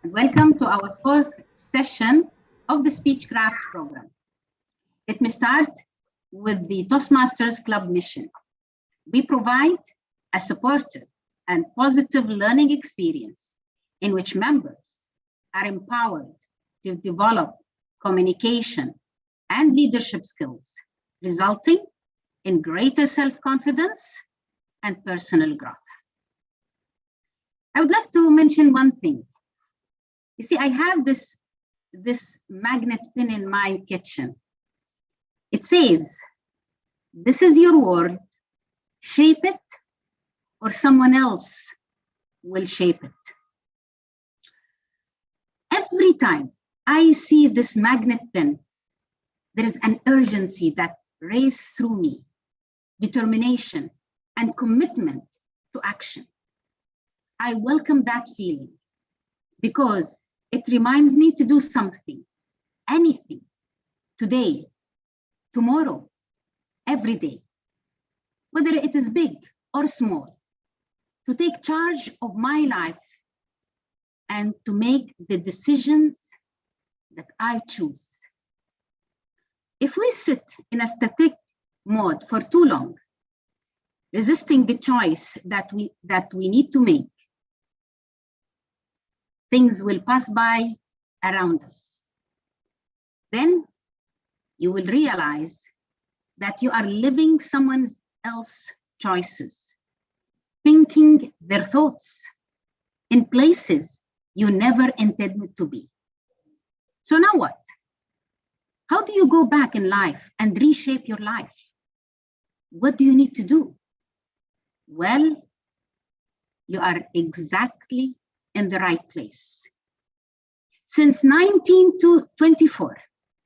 Welcome to our fourth session of the Speechcraft program. Let me start with the Toastmasters Club mission. We provide a supportive and positive learning experience in which members are empowered to develop communication and leadership skills, resulting in greater self-confidence and personal growth. I would like to mention one thing. You see, I have this magnet pin in my kitchen. It says, "This is your world, shape it, or someone else will shape it." Every time I see this magnet pin, there is an urgency that races through me, determination and commitment to action. I welcome that feeling because it reminds me to do something, anything, today, tomorrow, every day, whether it is big or small, to take charge of my life and to make the decisions that I choose. If we sit in a static mode for too long, resisting the choice that we need to make, things will pass by around us. Then you will realize that you are living someone else's choices, thinking their thoughts in places you never intended to be. So now what? How do you go back in life and reshape your life? What do you need to do? Well, you are exactly in the right place. Since 1924,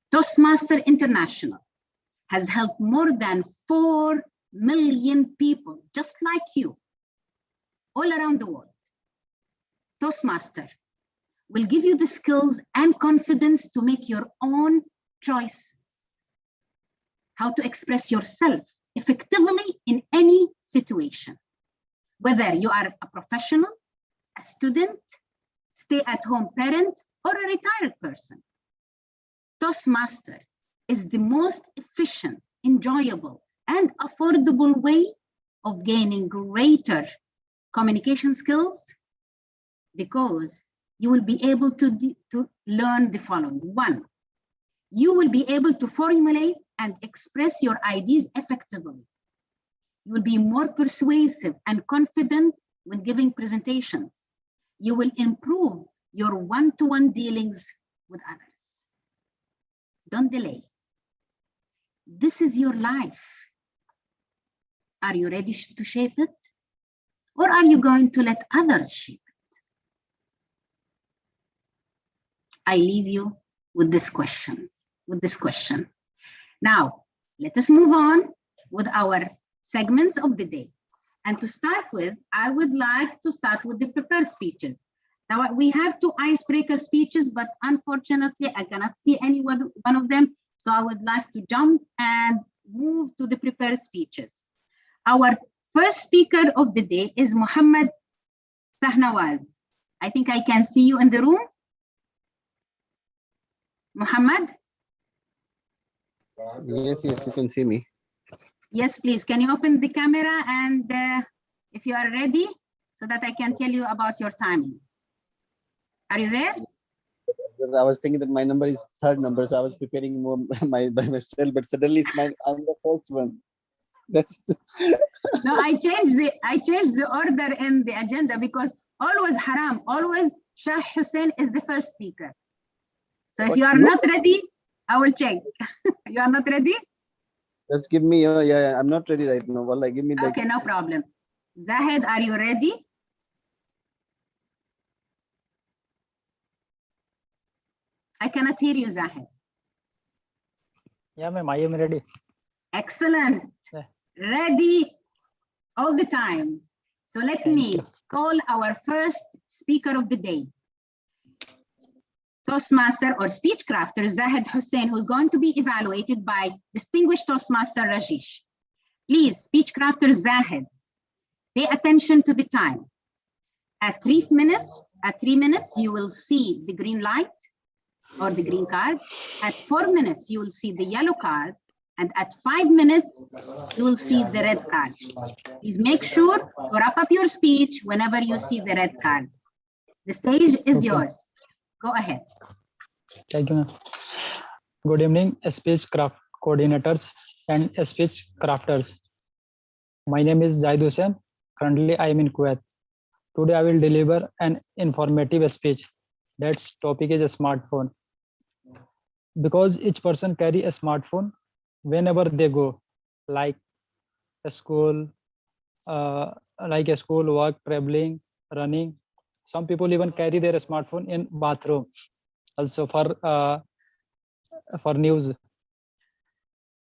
Toastmaster International has helped more than 4 million people just like you all around the world. Toastmaster will give you the skills and confidence to make your own choices, how to express yourself effectively in any situation, whether you are a professional, a student, stay-at-home parent, or a retired person. Toastmaster is the most efficient, enjoyable, and affordable way of gaining greater communication skills because you will be able to learn the following. 1, you will be able to formulate and express your ideas effectively. You will be more persuasive and confident when giving presentations. You will improve your one-to-one dealings with others. Don't delay. This is your life. Are you ready to shape it? Or are you going to let others shape it? I leave you with this question. Now, let us move on with our segments of the day. And to start with, I would like to start with the prepared speeches. Now, we have 2 icebreaker speeches, but unfortunately, I cannot see any one of them. So I would like to jump and move to the prepared speeches. Our first speaker of the day is Muhammad Sahnawaz. I think I can see you in the room. Muhammad? Yes, you can see me. Yes, please. Can you open the camera and if you are ready so that I can tell you about your timing? Are you there? I was thinking that my number is 3rd number, so I was preparing more by myself, but suddenly I'm the first one. That's No, I changed the order in the agenda because always Haram, always Shah Hussein is the first speaker. So if you are not ready, I will check. You are not ready? Just give me, yeah, I'm not ready right now. Well, like, give me like. Okay, no problem. Zahid, are you ready? I cannot hear you, Zahid. Yeah, ma'am, I am ready. Excellent. Yeah. Ready all the time. So let me call our first speaker of the day. Toastmaster or Speechcrafter Zahid Hussein, who's going to be evaluated by distinguished Toastmaster Rajesh. Please, Speechcrafter Zahid, pay attention to the time. At 3 minutes At 3 minutes, you will see the green light or the green card. At 4 minutes, you will see the yellow card. And at 5 minutes, you will see the red card. Please make sure to wrap up your speech whenever you see the red card. The stage is yours. Go ahead. Thank you, ma'am. Good evening, Speechcraft coordinators and speech crafters. My name is Zaid Hussain. Currently, I am in Kuwait. Today, I will deliver an informative speech. That topic is a smartphone. Because each person carry a smartphone whenever they go, like a school, work, traveling, running. Some people even carry their smartphone in bathroom. Also for news.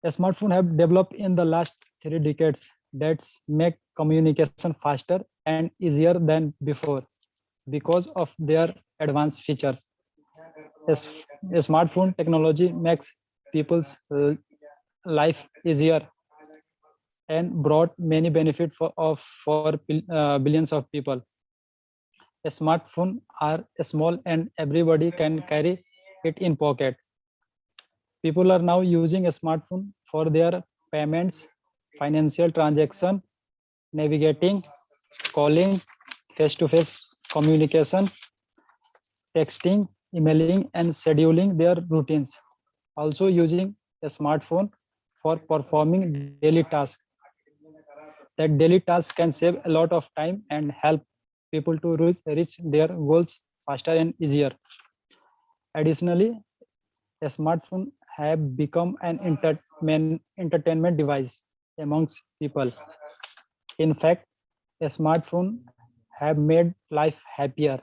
A smartphone have developed in the last 3 decades that make communication faster and easier than before because of their advanced features. A smartphone technology makes people's life easier and brought many benefits for billions of people. A smartphone are small and everybody can carry it in pocket. People are now using a smartphone for their payments, financial transaction, navigating, calling, face-to-face communication, texting, emailing, and scheduling their routines. Also using a smartphone for performing daily tasks. That daily tasks can save a lot of time and help people to reach their goals faster and easier. Additionally, a smartphone have become an entertainment device amongst people. In fact, a smartphone have made life happier.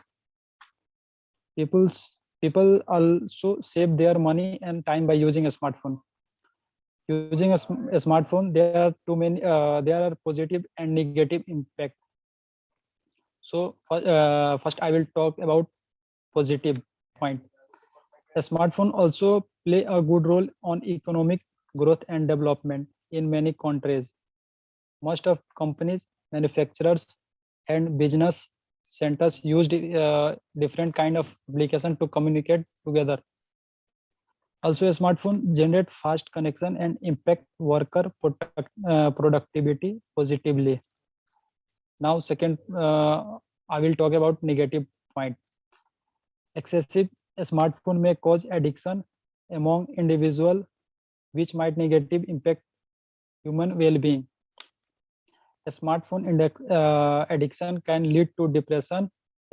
People also save their money and time by using a smartphone. Using a smartphone, there are there are positive and negative impact. So first I will talk about positive point. A smartphone also play a good role on economic growth and development in many countries. Most of companies, manufacturers, and business centers use different kind of application to communicate together. Also, a smartphone generate fast connection and impact worker productivity positively. Now, second, I will talk about negative point. Excessive smartphone may cause addiction among individuals, which might negative impact human well-being. A smartphone addiction can lead to depression,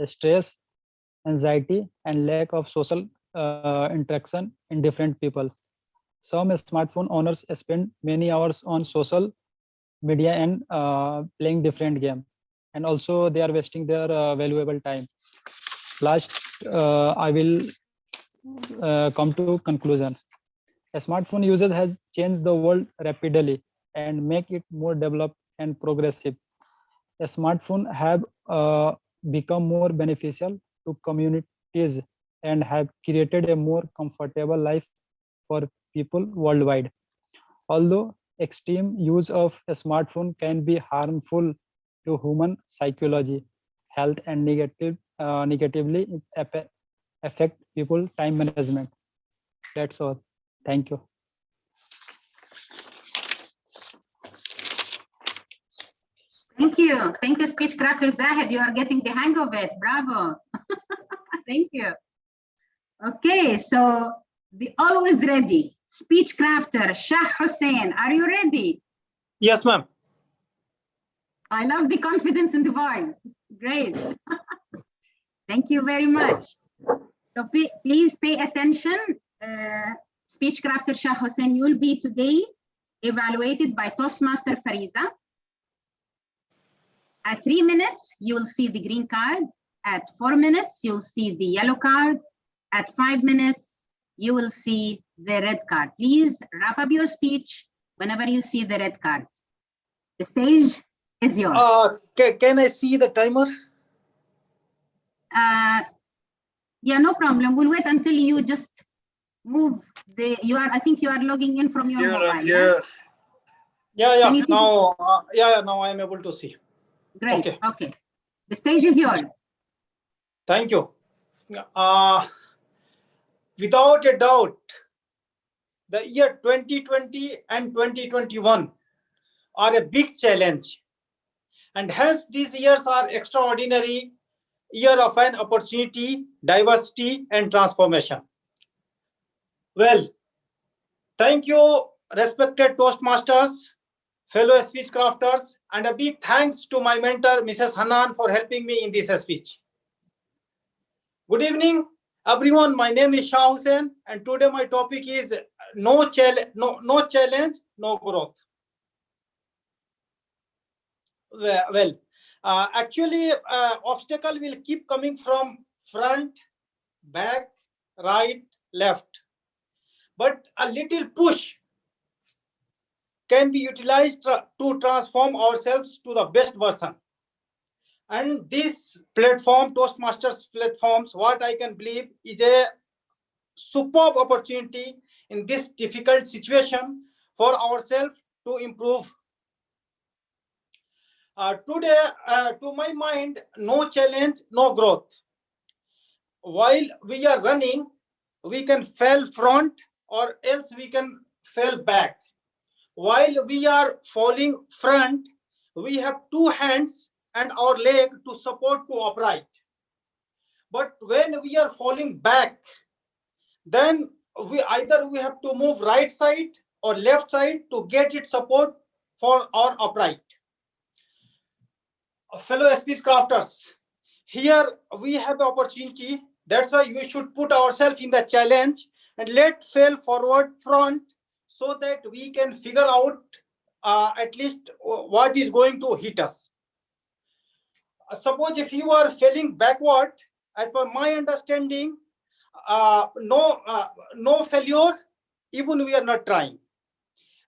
stress, anxiety, and lack of social interaction in different people. Some smartphone owners spend many hours on social media and playing different games, and also they are wasting their valuable time. Last, I will come to conclusion. A smartphone usage has changed the world rapidly and make it more developed and progressive. A smartphone have become more beneficial to communities and have created a more comfortable life for people worldwide. Although extreme use of a smartphone can be harmful to human psychology, health, and negatively affect people time management. That's all. Thank you. Thank you. Thank you, Speechcraft Zahid. You are getting the hang of it. Bravo. Thank you. Okay, so the always ready Speechcrafter Shah Hussain. Are you ready? Yes, ma'am. I love the confidence in the voice. Great. Thank you very much. So please pay attention. Speechcrafter Shah Hussain, you will be today evaluated by Toastmaster Fariza. At 3 minutes, you will see the green card. At 4 minutes, you'll see the yellow card. At 5 minutes, you will see the red card. Please wrap up your speech whenever you see the red card. The stage is yours. Can I see the timer? Yeah, no problem. We'll wait until you just move the. I think you are logging in from your mobile. Yeah. Now I am able to see. Great. Okay. The stage is yours. Thank you. Without a doubt, the year 2020 and 2021 are a big challenge. And hence these years are extraordinary year of an opportunity, diversity, and transformation. Well, thank you, respected Toastmasters, fellow speechcrafters, and a big thanks to my mentor, Mrs. Hanan, for helping me in this speech. Good evening, everyone. My name is Shah Hussain, and today my topic is no challenge, no growth. Well, actually, obstacle will keep coming from front, back, right, left. But a little push can be utilized to transform ourselves to the best version. And this platform, Toastmasters platforms, what I can believe is a superb opportunity in this difficult situation for ourselves to improve. Today, to my mind, no challenge, no growth. While we are running, we can fail front or else we can fail back. While we are falling front, we have two hands and our leg to support to upright. But when we are falling back, then we have to move right side or left side to get it support for our upright. Fellow speechcrafters, here we have the opportunity. That's why we should put ourselves in the challenge and let fail forward front so that we can figure out at least what is going to hit us. Suppose if you are failing backward, as per my understanding, no failure, even we are not trying.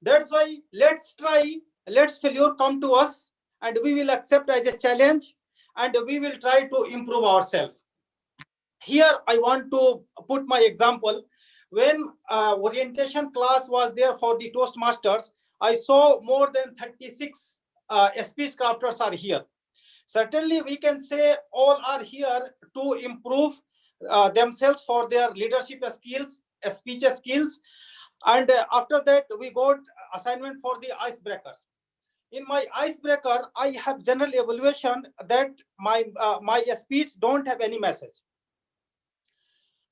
That's why let's try, let's failure come to us, and we will accept as a challenge, and we will try to improve ourselves. Here I want to put my example. When orientation class was there for the Toastmasters, I saw more than 36 speechcrafters are here. Certainly we can say all are here to improve themselves for their leadership skills, speech skills, and after that we got assignment for the icebreakers. In my icebreaker, I have general evaluation that my speech don't have any message.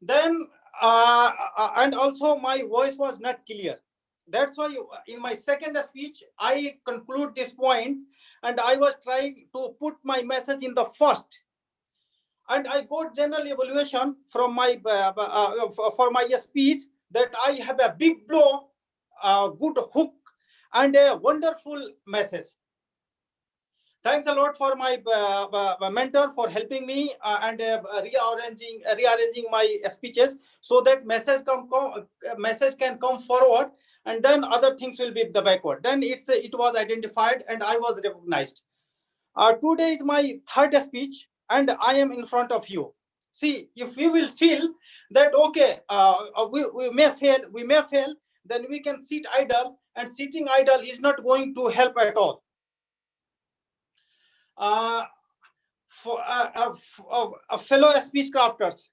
Then and also my voice was not clear. That's why in my second speech I conclude this point, and I was trying to put my message in the first, and I got general evaluation from my for my speech that I have a big blow, good hook, and a wonderful message. Thanks a lot for my mentor for helping me and rearranging my speeches so that message can come forward, and then other things will be the backward. Then it was identified and I was recognized. Today is my third speech and I am in front of you. See, if we will feel that okay, we may fail, then we can sit idle, and sitting idle is not going to help at all. Fellow speechcrafters,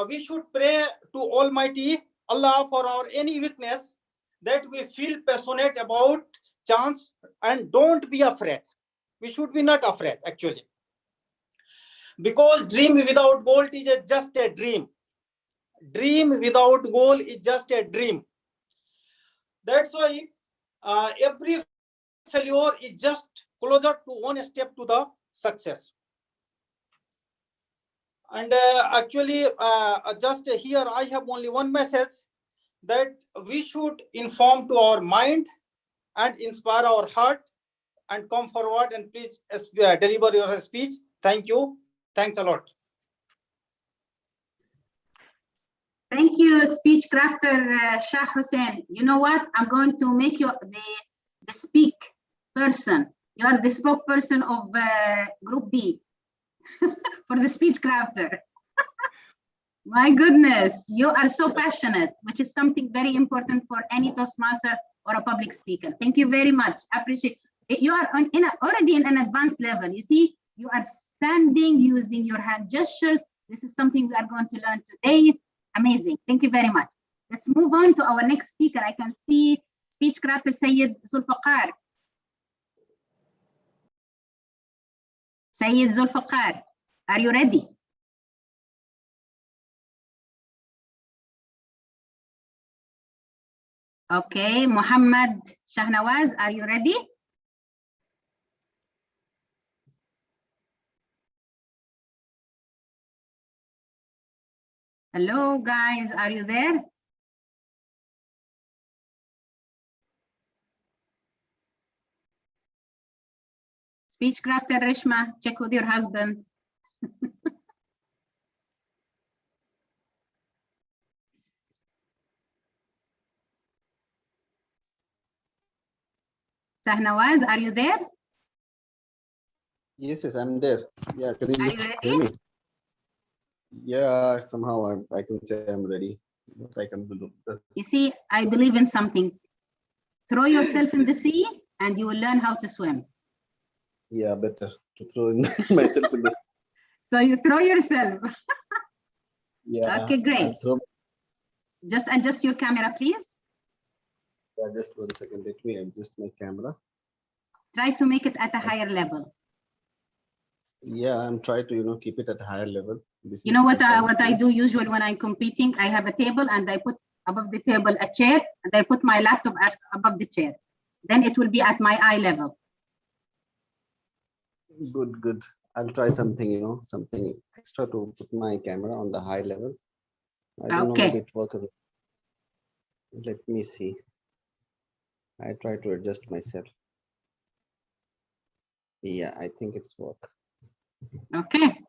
we should pray to Almighty Allah for our any weakness that we feel passionate about chance, and don't be afraid. We should be not afraid actually, because dream without goal is just a dream. Dream without goal is just a dream. That's why every failure is just closer to one step to the success. And actually, just here I have only one message, that we should inform to our mind and inspire our heart and come forward, and please deliver your speech. Thank you. Thanks a lot. Thank you, speech crafter Shah Hussain. You know what? I'm going to make you the speak person. You are the spokesperson of Group B for the speech crafter. My goodness, you are so passionate, which is something very important for any Toastmaster or a public speaker. Thank you very much. I appreciate it. You are already in an advanced level. You see, you are standing, using your hand gestures. This is something we are going to learn today. Amazing. Thank you very much. Let's move on to our next speaker. I can see Speechcraft Sayyid Zulfaqar. Sayyid Zulfaqar, are you ready? Okay, Muhammad Shahnawaz, are you ready? Hello, guys, are you there? Speechcraft Rishma, check with your husband. Shahnawaz, are you there? Yes, I'm there. Yeah, can Are you you hear ready? me? Yeah, somehow I can say I'm ready. But I can do that. You see, I believe in something. Throw yourself in the sea and you will learn how to swim. Yeah, better to throw in myself in this. So you throw yourself. Yeah. Okay, great. I'll throw. Just adjust your camera, please. Yeah, just 1 second. Let me adjust my camera. Try to make it at a higher level. Yeah, I'm trying to keep it at a higher level. This You is know what the I do usually when I'm competing? I have a table and I put above the table a chair and I put my laptop above the chair. Then it will be at my eye level. Good, good. I'll try something, something extra to put my camera on the high level. I don't know, Okay. maybe it works. Let me see. I try to adjust myself. Yeah, I think it's work. Okay.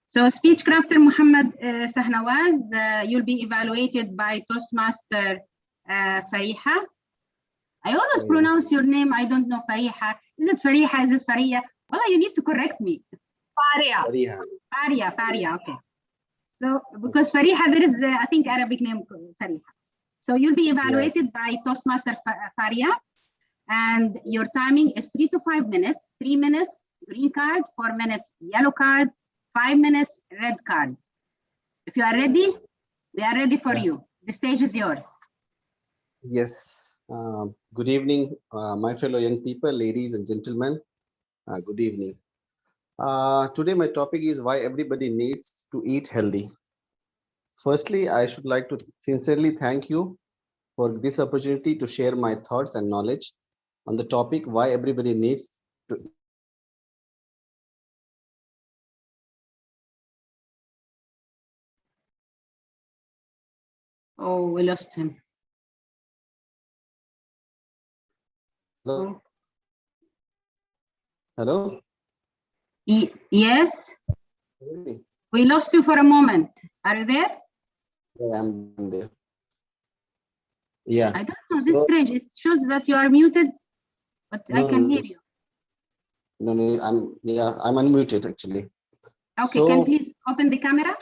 So Speechcrafter Muhammad Sahnawaz, you'll be evaluated by Toastmaster Fariha. I always Oh, yeah. pronounce your name. I don't know Fariha. Is it Fariha? Is it Faria? Well, you need to correct me. Faria. Faria. Okay. So because Fariha, there is, I think, Arabic name Fariha. So you'll be evaluated by Toastmaster Faria, and your timing is 3 to 5 minutes. 3 minutes, green card. 4 minutes, yellow card. 5 minutes, red card. If you are ready, we are ready for you. The stage is yours. Yes. Good evening, my fellow young people, ladies and gentlemen. Good evening. Today, my topic is why everybody needs to eat healthy. Firstly, I should like to sincerely thank you for this opportunity to share my thoughts and knowledge on the topic why everybody needs to eat. Oh, we lost him. Hello? Hello? Yes, we lost you for a moment. Are you there? Yeah, I'm there. Yeah. I don't know, this is strange. It shows that you are muted, but I can hear you. No, I'm unmuted actually. Okay, So, can you please open the camera?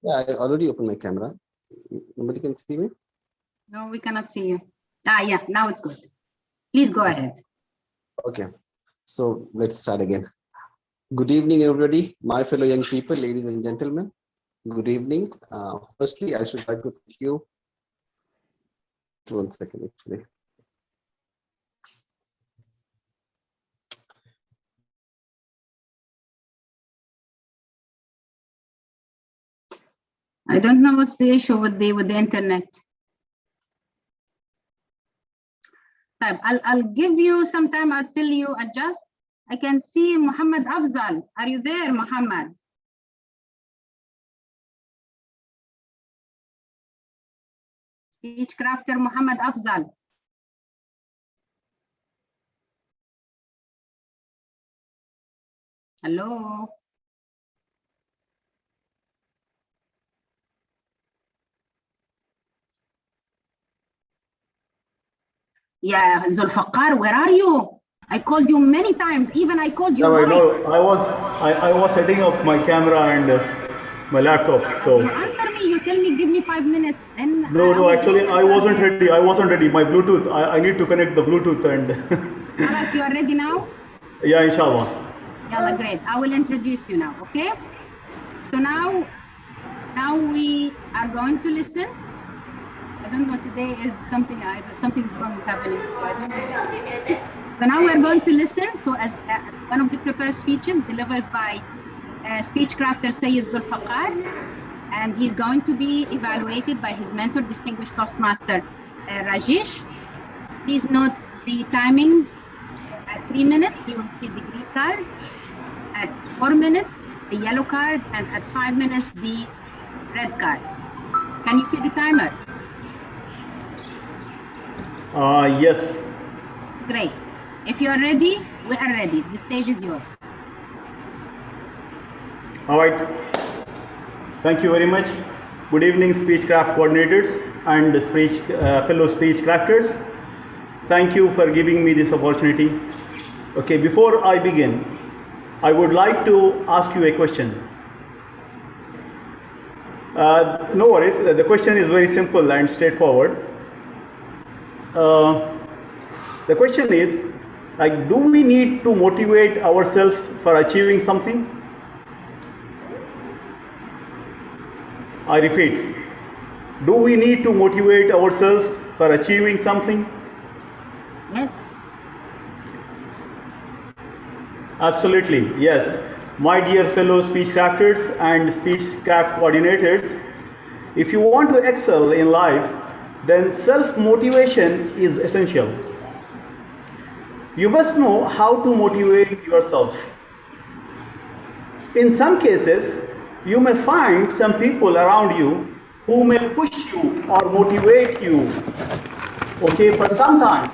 Yeah, I already opened my camera. Nobody can see me? No, we cannot see you. Yeah, now it's good. Please go ahead. Okay, so let's start again. Good evening, everybody, my fellow young people, ladies and gentlemen. Good evening. Firstly, I should like to thank you. 1 second, actually. I don't know what's the issue with the internet. I'll give you some time until you adjust. I can see Muhammad Afzal. Are you there, Muhammad? Speechcrafter Muhammad Afzal. Hello. Yeah, Zulfaqar, where are you? I called you many times. Even I called you. Yeah, no, I was setting up my camera and my laptop. So you answer me. You tell me, give me 5 minutes. And no, actually I wasn't ready. My Bluetooth. I need to connect the Bluetooth and. Alas, you are ready now? Yeah, inshallah. Yalla, great. I will introduce you now, okay? So now we are going to listen. I don't know, today is something's wrong is happening. I don't know. So now we're going to listen to one of the prepared speeches delivered by Speechcrafter Sayyid Zulfaqar, and he's going to be evaluated by his mentor, distinguished Toastmaster Rajesh. Please note the timing. At 3 minutes, you will see the green card. At 4 minutes, the yellow card, and at 5 minutes, the red card. Can you see the timer? Yes. Great. If you are ready, we are ready. The stage is yours. All right. Thank you very much. Good evening, Speechcraft coordinators and fellow Speechcrafters. Thank you for giving me this opportunity. Okay, before I begin, I would like to ask you a question. No worries, the question is very simple and straightforward. The question is, like, do we need to motivate ourselves for achieving something? I repeat, do we need to motivate ourselves for achieving something? Yes. Absolutely, yes. My dear fellow Speechcrafters and Speechcraft coordinators, if you want to excel in life, then self-motivation is essential. You must know how to motivate yourself. In some cases, you may find some people around you who may push you or motivate you, okay, for some time.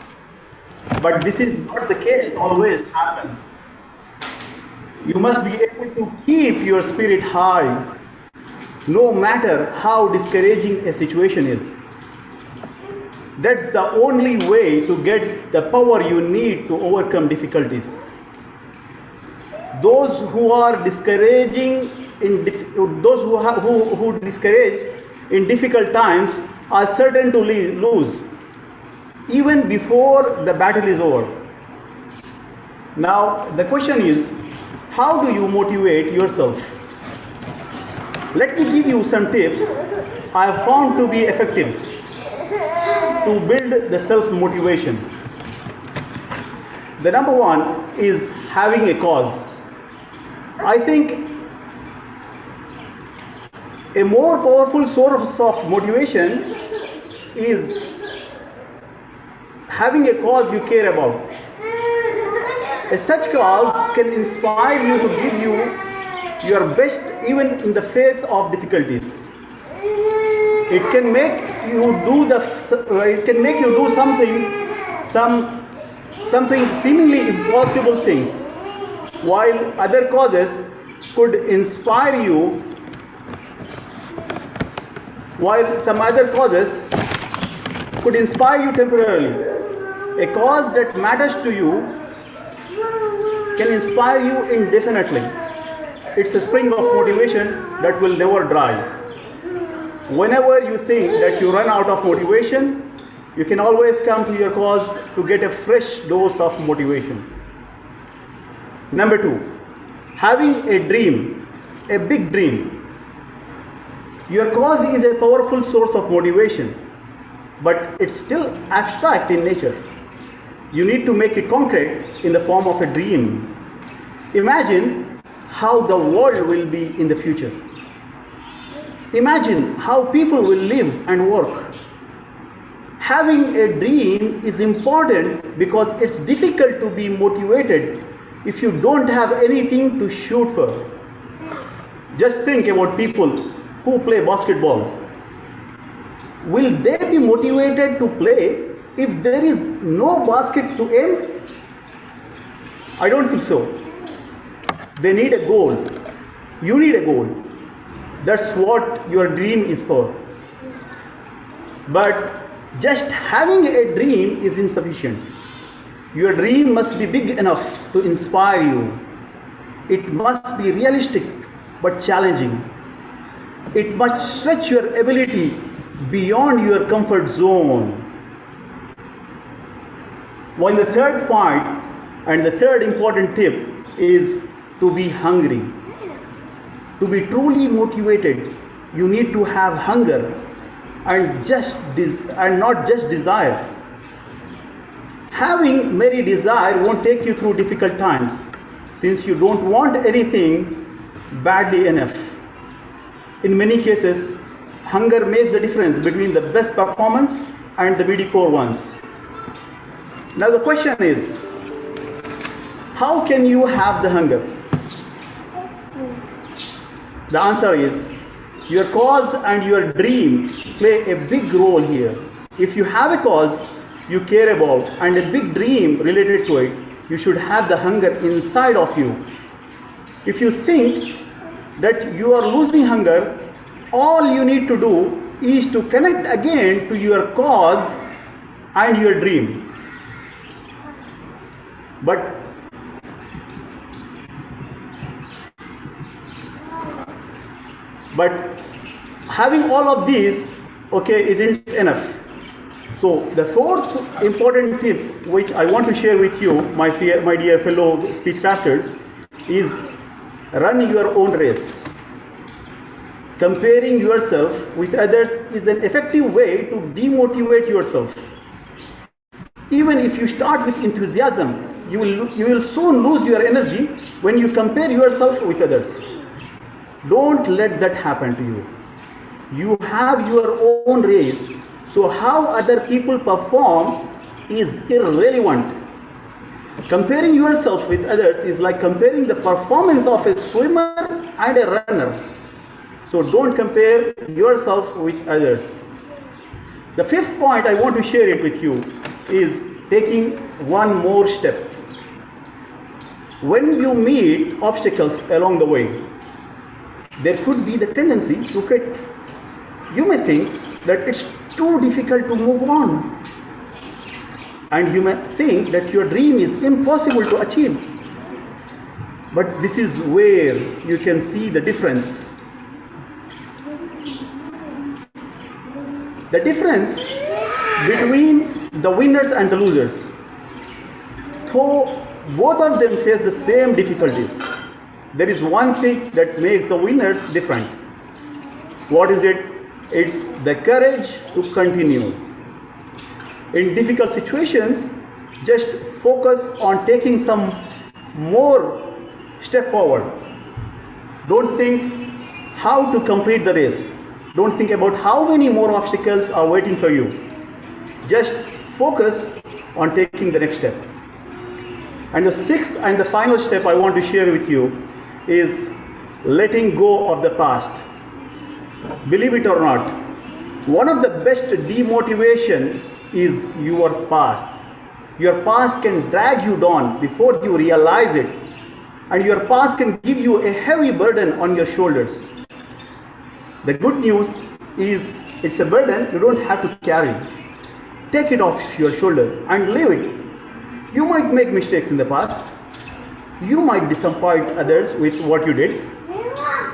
But this is not the case always happen. You must be able to keep your spirit high, no matter how discouraging a situation is. That's the only way to get the power you need to overcome difficulties. Those who are discouraging who discourage in difficult times are certain to lose, even before the battle is over. Now the question is, how do you motivate yourself? Let me give you some tips I have found to be effective to build the self-motivation. The number one is having a cause. I think a more powerful source of motivation is having a cause you care about. Such cause can inspire you to give you your best even in the face of difficulties. It can make you do something seemingly impossible things, while other causes could inspire you. While some other causes could inspire you temporarily, a cause that matters to you can inspire you indefinitely. It's a spring of motivation that will never dry. Whenever you think that you run out of motivation, you can always come to your cause to get a fresh dose of motivation. Number two, having a dream, a big dream. Your cause is a powerful source of motivation, but it's still abstract in nature. You need to make it concrete in the form of a dream. Imagine how the world will be in the future. Imagine how people will live and work. Having a dream is important because it's difficult to be motivated if you don't have anything to shoot for. Just think about people who play basketball. Will they be motivated to play if there is no basket to aim? I don't think so. They need a goal. You need a goal. That's what your dream is for. But just having a dream is insufficient. Your dream must be big enough to inspire you. It must be realistic but challenging. It must stretch your ability beyond your comfort zone. While the third point and the third important tip is to be hungry. To be truly motivated, you need to have hunger and not just desire. Having merry desire won't take you through difficult times, since you don't want anything badly enough. In many cases, hunger makes the difference between the best performance and the mediocre ones. Now the question is, how can you have the hunger? The answer is, your cause and your dream play a big role here. If you have a cause you care about and a big dream related to it, you should have the hunger inside of you. If you think that you are losing hunger, all you need to do is to connect again to your cause and your dream. But having all of these, okay, isn't enough. So the fourth important tip which I want to share with you, my dear fellow speechcrafters, is run your own race. Comparing yourself with others is an effective way to demotivate yourself. Even if you start with enthusiasm, you will soon lose your energy when you compare yourself with others. Don't let that happen to you. You have your own race, so how other people perform is irrelevant. Comparing yourself with others is like comparing the performance of a swimmer and a runner. So don't compare yourself with others. The fifth point I want to share it with you is taking one more step. When you meet obstacles along the way, there could be the tendency to quit. You may think that it's too difficult to move on. And you may think that your dream is impossible to achieve. But this is where you can see the difference. The difference between the winners and the losers. Though both of them face the same difficulties, there is one thing that makes the winners different. What is it? It's the courage to continue. In difficult situations, just focus on taking some more step forward. Don't think how to complete the race. Don't think about how many more obstacles are waiting for you. Just focus on taking the next step. And the sixth and the final step I want to share with you is letting go of the past. Believe it or not, one of the best demotivation is your past. Your past can drag you down before you realize it, and your past can give you a heavy burden on your shoulders. The good news is it's a burden you don't have to carry. Take it off your shoulder and leave it. You might make mistakes in the past. You might disappoint others with what you did,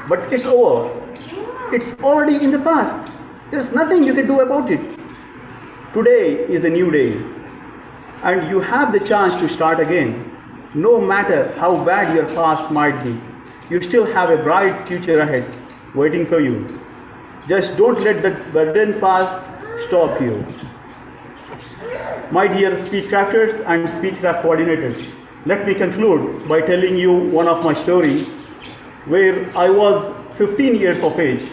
but it's over. It's already in the past. There's nothing you can do about it. Today is a new day, and you have the chance to start again. No matter how bad your past might be, you still have a bright future ahead waiting for you. Just don't let that burden past stop you. My dear speechcrafters and speechcraft coordinators, let me conclude by telling you one of my stories where I was 15 years of age.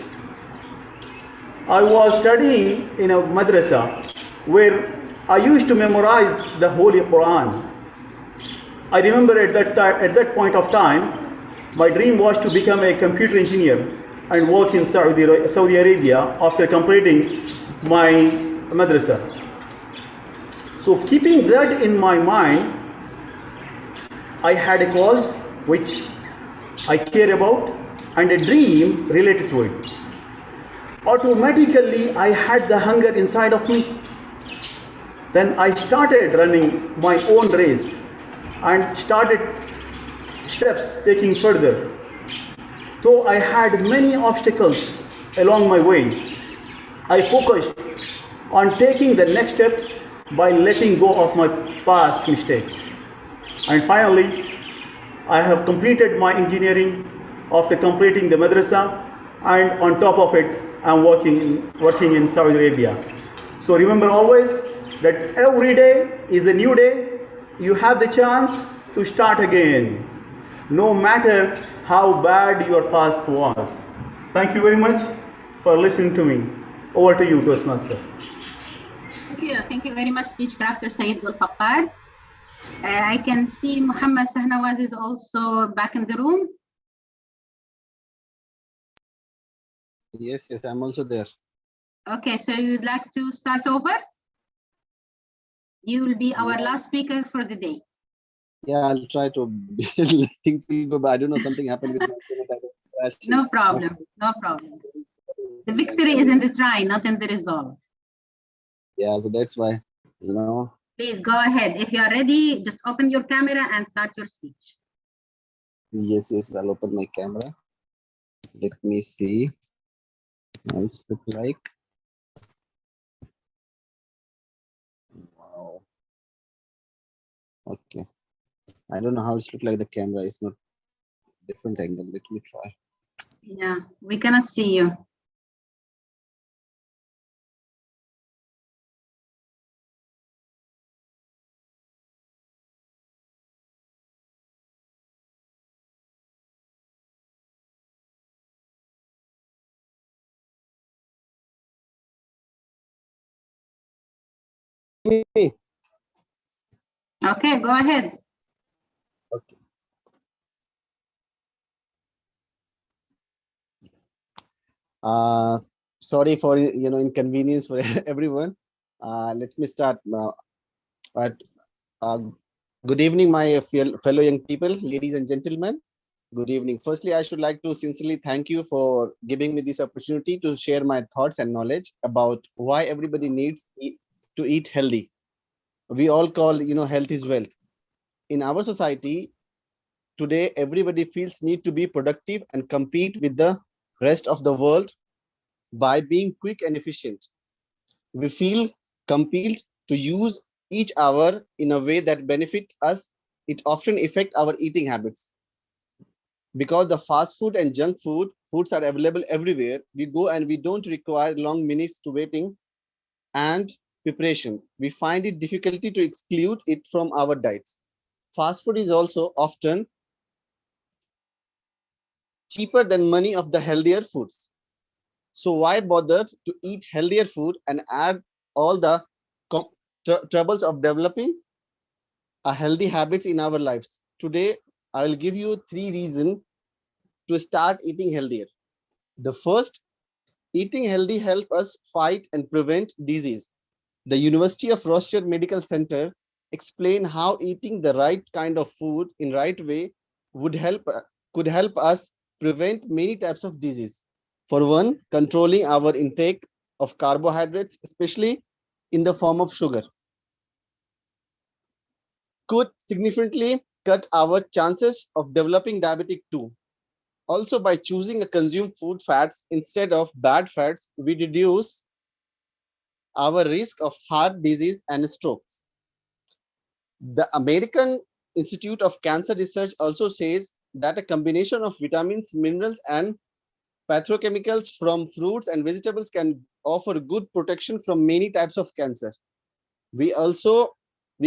I was studying in a madrasa where I used to memorize the Holy Quran. I remember at that point of time, my dream was to become a computer engineer and work in Saudi Arabia after completing my madrasa. So keeping that in my mind, I had a cause which I care about and a dream related to it. Automatically, I had the hunger inside of me. Then I started running my own race and started steps taking further. Though I had many obstacles along my way, I focused on taking the next step by letting go of my past mistakes. And finally, I have completed my engineering after completing the madrasa, and on top of it, I'm working in Saudi Arabia. So remember always that every day is a new day. You have the chance to start again, no matter how bad your past was. Thank you very much for listening to me. Over to you, Toastmaster. Thank you. Thank you very much, Speechcrafter Saeed Zulfaqar. I can see Muhammad Sahnawaz is also back in the room. Yes, yes, I'm also there. Okay, so you'd like to start over? You will be our last speaker for the day. Yeah, I'll try to. Things will go, but I don't know, something happened with my internet. No problem. No problem. The victory is in the try, not in the resolve. Yeah, so that's why, you know. Please go ahead. If you are ready, just open your camera and start your speech. Yes, yes, I'll open my camera. Let me see how it look like. Wow. Okay. I don't know how it look like the camera. It's not different angle. Let me try. Yeah, we cannot see you. Me. Okay, go ahead. Okay. Sorry for inconvenience for everyone. Let me start now. Good evening, my fellow young people, ladies and gentlemen. Good evening. Firstly, I should like to sincerely thank you for giving me this opportunity to share my thoughts and knowledge about why everybody needs to eat healthy. We all call, health is wealth. In our society today, everybody feels need to be productive and compete with the rest of the world by being quick and efficient. We feel compelled to use each hour in a way that benefit us. It often affect our eating habits. Because the fast food and junk foods are available everywhere, we go and we don't require long minutes to waiting and preparation. We find it difficulty to exclude it from our diets. Fast food is also often cheaper than many of the healthier foods. So why bother to eat healthier food and add all the troubles of developing a healthy habits in our lives? Today, I will give you 3 reasons to start eating healthier. The first, eating healthy helps us fight and prevent disease. The University of Rochester Medical Center explain how eating the right kind of food in right way could help us prevent many types of disease. For one, controlling our intake of carbohydrates, especially in the form of sugar, could significantly cut our chances of developing diabetic too. Also, by choosing a consume food fats instead of bad fats, we reduce our risk of heart disease and strokes. The American Institute of Cancer Research also says that a combination of vitamins, minerals, and petrochemicals from fruits and vegetables can offer good protection from many types of cancer. We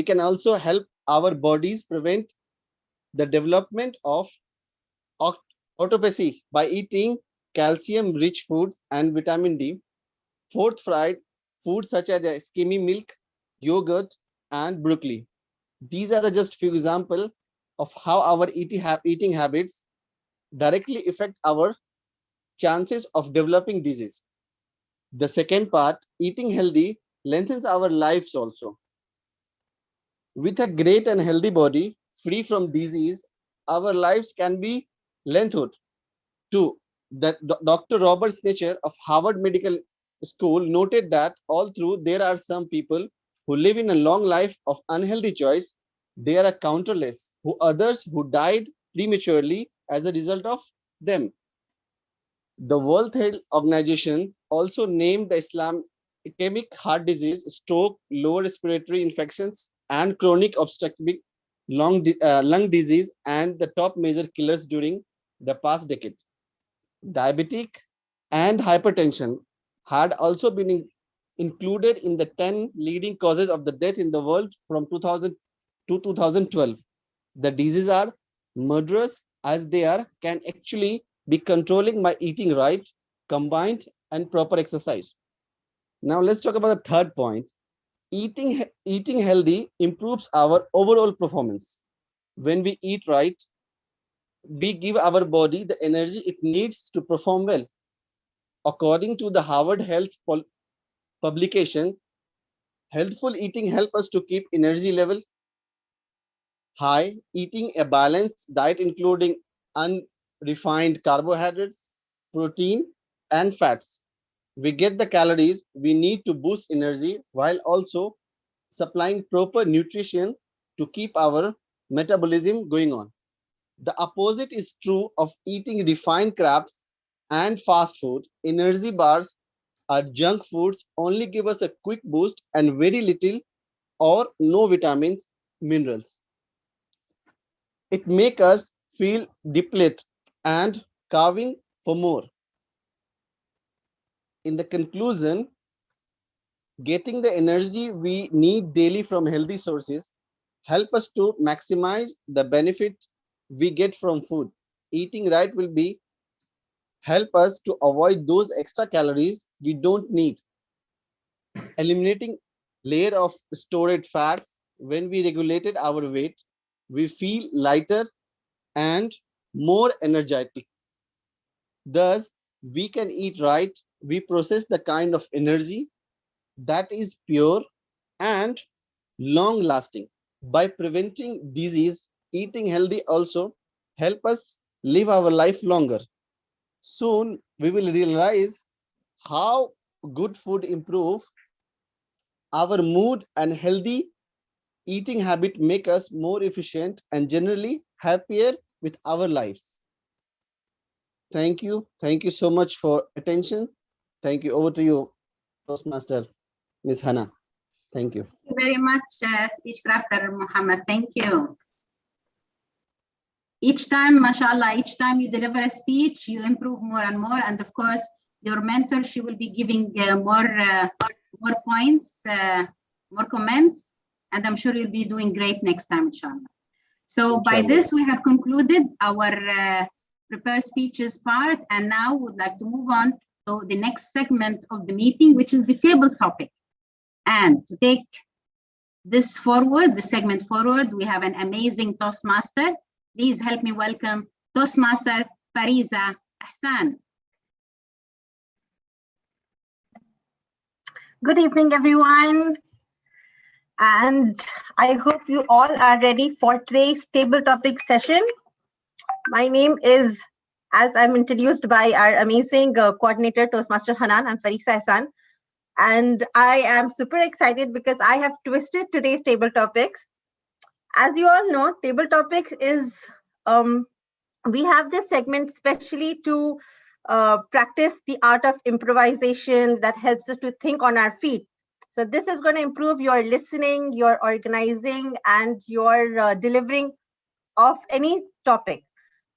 can also help our bodies prevent the development of autophagy by eating calcium-rich foods and vitamin D. Fortified foods such as skimmy milk, yogurt, and broccoli. These are the just few examples of how our eating habits directly affect our chances of developing disease. The second part, eating healthy lengthens our lives also. With a great and healthy body, free from disease, our lives can be lengthened. Two, that Dr. Robert Snitcher of Harvard Medical School noted that all through there are some people who live in a long life of unhealthy choice. There are countless others who died prematurely as a result of them. The World Health Organization also named the Ischemic heart disease, stroke, lower respiratory infections, and chronic obstructive lung disease, and the top major killers during the past decade. Diabetic and hypertension had also been included in the 10 leading causes of the death in the world from 2000 to 2012. The diseases are murderous as they can actually be controlling by eating right, combined, and proper exercise. Now let's talk about the third point. Eating healthy improves our overall performance. When we eat right, we give our body the energy it needs to perform well. According to the Harvard Health publication, healthful eating helps us to keep energy level high. Eating a balanced diet including unrefined carbohydrates, protein, and fats, we get the calories we need to boost energy while also supplying proper nutrition to keep our metabolism going on. The opposite is true of eating refined crabs and fast food. Energy bars or junk foods only give us a quick boost and very little or no vitamins, minerals. It makes us feel depleted and carving for more. In the conclusion, getting the energy we need daily from healthy sources help us to maximize the benefit we get from food. Eating right will be help us to avoid those extra calories we don't need, eliminating layer of stored fats. When we regulated our weight, we feel lighter and more energetic. Thus, we can eat right. We process the kind of energy that is pure and long lasting. By preventing disease, eating healthy also help us live our life longer. Soon we will realize how good food improve our mood, and healthy eating habit make us more efficient and generally happier with our lives. Thank you. Thank you so much for attention. Thank you. Over to you, Toastmaster Ms. Hannah. Thank you. Thank you very much, Speechcrafter Muhammad. Thank you. Each time, mashallah, each time you deliver a speech, you improve more and more. And of course, your mentor, she will be giving more points, more comments, and I'm sure you'll be doing great next time, inshallah. So by this, we have concluded our prepared speeches part, and now would like to move on to the next segment of the meeting, which is the table topic. And to take this forward, the segment forward, we have an amazing Toastmaster. Please help me welcome Toastmaster Fariza Ahsan. Good evening, everyone. And I hope you all are ready for today's table topic session. My name is, as I'm introduced by our amazing coordinator, Toastmaster Hanan, I'm Fariza Ahsan. And I am super excited because I have twisted today's table topics. As you all know, table topics is, we have this segment especially to practice the art of improvisation that helps us to think on our feet. So this is going to improve your listening, your organizing, and your delivering of any topic.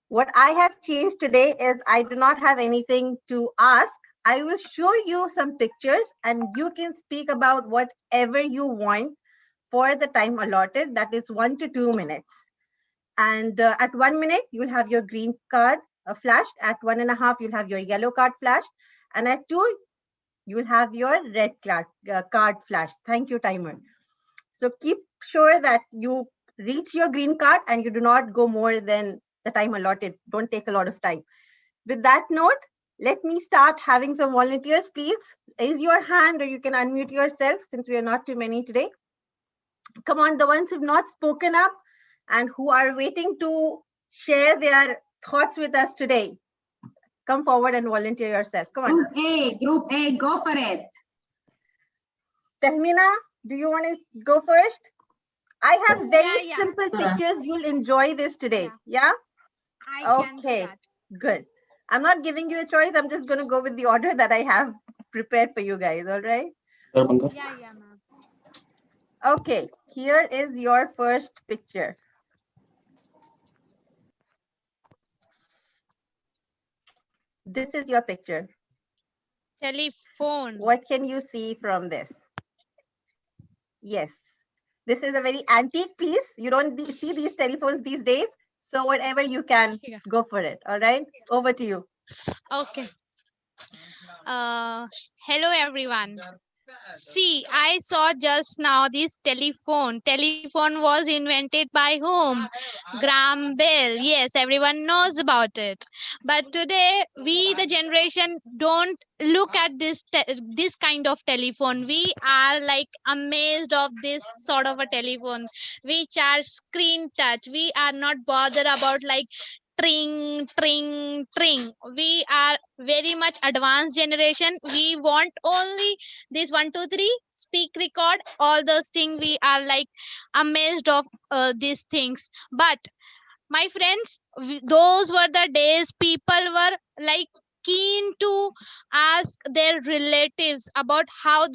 What I have changed today is I do not have anything to ask. I will show you some pictures and you can speak about whatever you want for the time allotted, that is 1 to 2 minutes. And at 1 minute, you'll have your green card flashed. At 1.5, you'll have your yellow card flashed. And at 2, you'll have your red card flashed. Thank you, timer. So keep sure that you reach your green card and you do not go more than the time allotted. Don't take a lot of time. With that note, let me start having some volunteers. Please raise your hand or you can unmute yourself since we are not too many today. Come on, the ones who've not spoken up and who are waiting to share their thoughts with us today. Come forward and volunteer yourself. Come on. Group A, go for it. Tahmina, do you want to go first? I have very simple pictures. You'll enjoy this today. Yeah? Okay, good. I'm not giving you a choice. I'm just going to go with the order that I have prepared for you guys. All right? Yeah, ma'am. Okay, here is your first picture. This is your picture. Telephone. What can you see from this? Yes, this is a very antique piece. You don't see these telephones these days. So whatever you can, Yeah. go for it. All right, over to you. Okay. Hello everyone. See, I saw just now this telephone. Telephone was invented by whom? Graham Bell. Yes, everyone knows about it. But today, we, the generation, don't look at this kind of telephone. We are like amazed of this sort of a telephone, which are screen touch. We are not bothered about like tring tring tring. We are very much advanced generation. We want only this 1 2 3 speak record all those things. We are like amazed of these things. But my friends, those were the days people were like keen to ask their relatives about how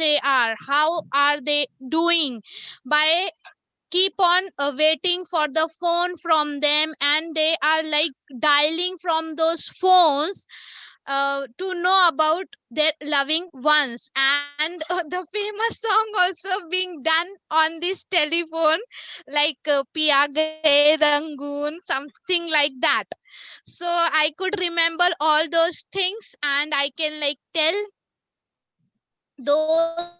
are they doing, by keep on waiting for the phone from them, and they are like dialing from those phones to know about their loving ones. And the famous song also being done on this telephone, like Pia Gaye Rangoon, something like that. So I could remember all those things, and I can like tell those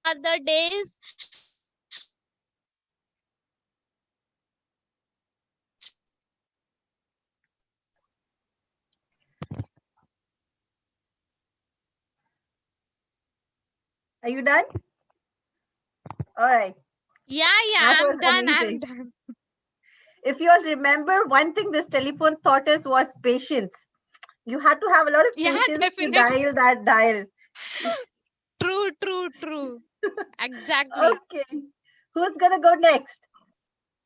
are the days Are you done? All right. yeah, That I'm was done. I'm amazing. done. If you all remember, one thing this telephone taught us was patience. You had to have a lot of Yeah, patience to definitely. dial that dial. True. Exactly. Okay. Who's gonna go next?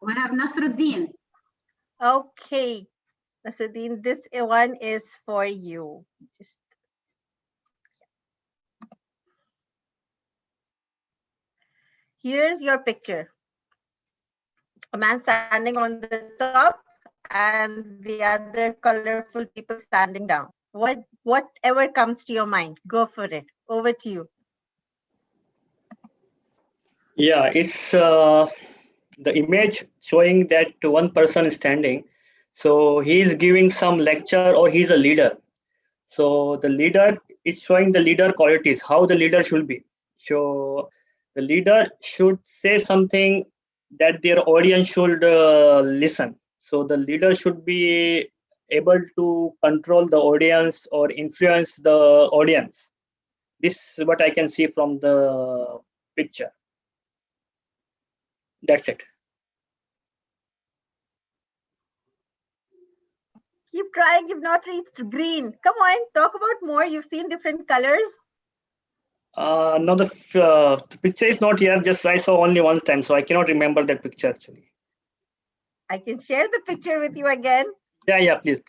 We have Nasruddin. Okay. Nasruddin, this one is for you. Just here's your picture. A man standing on the top and the other colorful people standing down. Whatever comes to your mind, go for it. Over to you. Yeah, it's the image showing that one person is standing. So he is giving some lecture or he's a leader. So the leader is showing the leader qualities, how the leader should be. So the leader should say something that their audience should listen. So the leader should be able to control the audience or influence the audience. This is what I can see from the picture. That's it. Keep trying. You've not reached green. Come on, talk about more. You've seen different colors. No, the picture is not here. Just I saw only one time, so I cannot remember that picture actually. I can share the picture with you again. Yeah, please.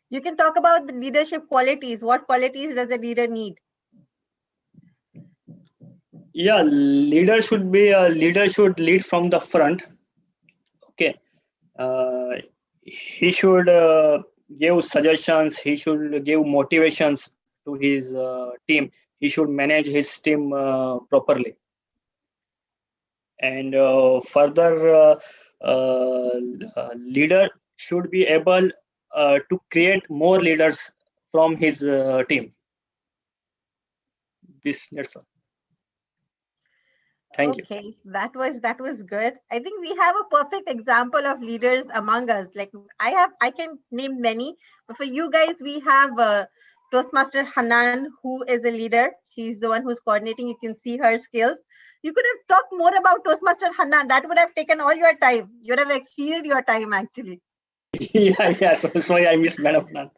You can talk about the leadership qualities. What qualities does a leader need? Yeah, leader should lead from the front. Okay, he should give suggestions. He should give motivations to his team. He should manage his team properly. And further, leader should be able to create more leaders from his team. That's all. Thank you. Okay, that was good. I think we have a perfect example of leaders among us. Like I can name many, but for you guys, we have Toastmaster Hanan, who is a leader. She's the one who's coordinating. You can see her skills. You could have talked more about Toastmaster Hanan. That would have taken all your time. You would have exceeded your time actually. yeah. So sorry, I missed Madam Nand.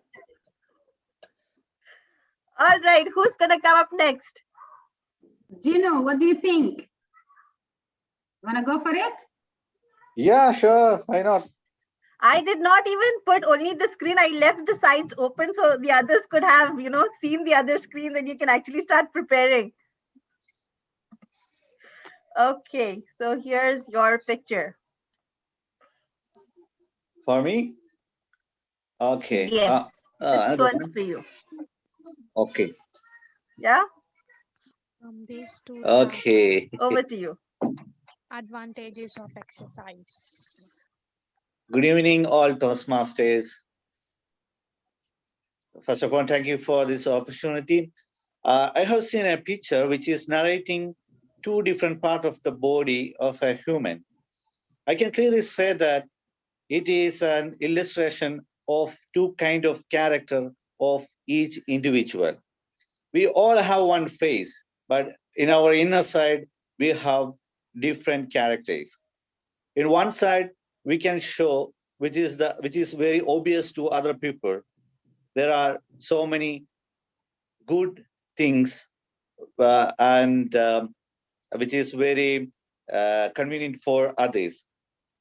All right, who's gonna come up next? Gino, what do you think? You want to go for it? Yeah, sure. Why not? I did not even put only the screen. I left the sides open so the others could have, seen the other screens and you can actually start preparing. Okay, so here's your picture. For me? Okay. Yes, this one's one? for you. Okay. Yeah, From these two Okay. over to you. advantages of exercise. Good evening, all Toastmasters. First of all, thank you for this opportunity. I have seen a picture which is narrating two different parts of the body of a human. I can clearly say that it is an illustration of two kinds of character of each individual. We all have one face, but in our inner side, we have different characters. In one side, we can show, which is very obvious to other people. There are so many good things, and which is very convenient for others.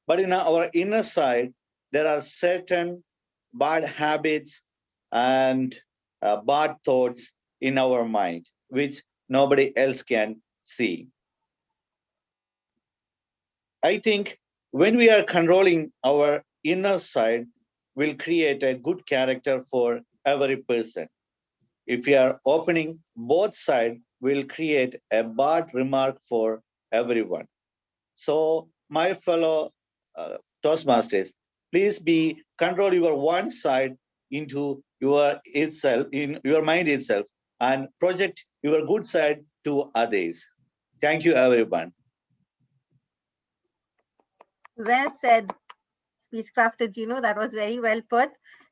But in our inner side, there are certain bad habits and bad thoughts in our mind, which nobody else can see. I think when we are controlling our inner side, we'll create a good character for every person. If we are opening both sides, we'll create a bad remark for everyone. So my fellow Toastmasters, please be control your one side into your itself, in your mind itself, and project your good side to others. Thank you, everyone. Well said, Speechcraft. That was very well put.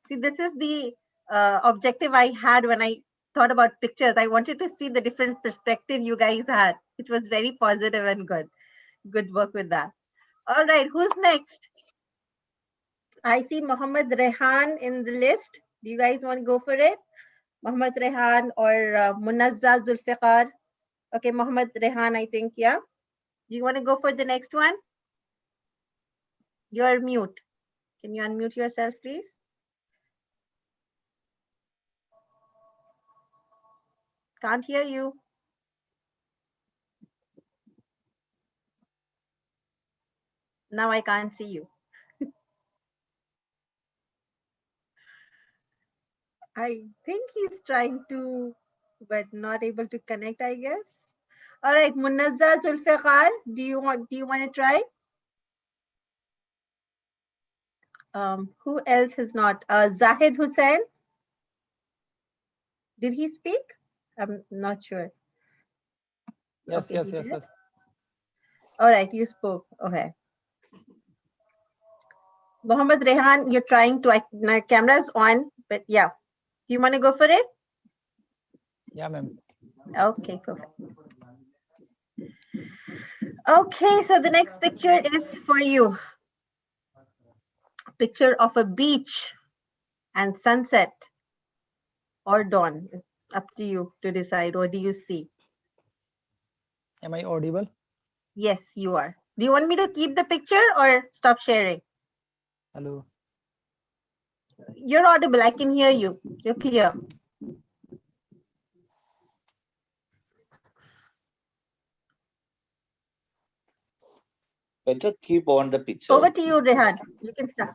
See, this is the objective I had when I thought about pictures. I wanted to see the different perspective you guys had. It was very positive and good. Good work with that. All right, who's next? I see Mohammed Rehan in the list. Do you guys want to go for it? Mohammed Rehan or Munazza Zulfiqar? Okay, Mohammed Rehan, I think, yeah. Do you want to go for the next one? You're mute. Can you unmute yourself, please? Can't hear you. Now I can't see you. I think he's trying to, but not able to connect, I guess. All right, Munazza Zulfiqar, do you want to try? Who else is not? Zahid Hussain. Did he speak? I'm not sure. Yes, Okay, yes. All right, you spoke. Okay. Mohammed Rehan, you're trying to, my camera's on, but yeah. Do you want to go for it? Yeah, ma'am. Okay, perfect. Okay, so the next picture is for you. Picture of a beach and sunset or dawn. It's up to you to decide. What do you see? Am I audible? Yes, you are. Do you want me to keep the picture or stop sharing? Hello. You're audible. I can hear you. You're clear. Better keep on the picture. Over to you, Rehan. You can start.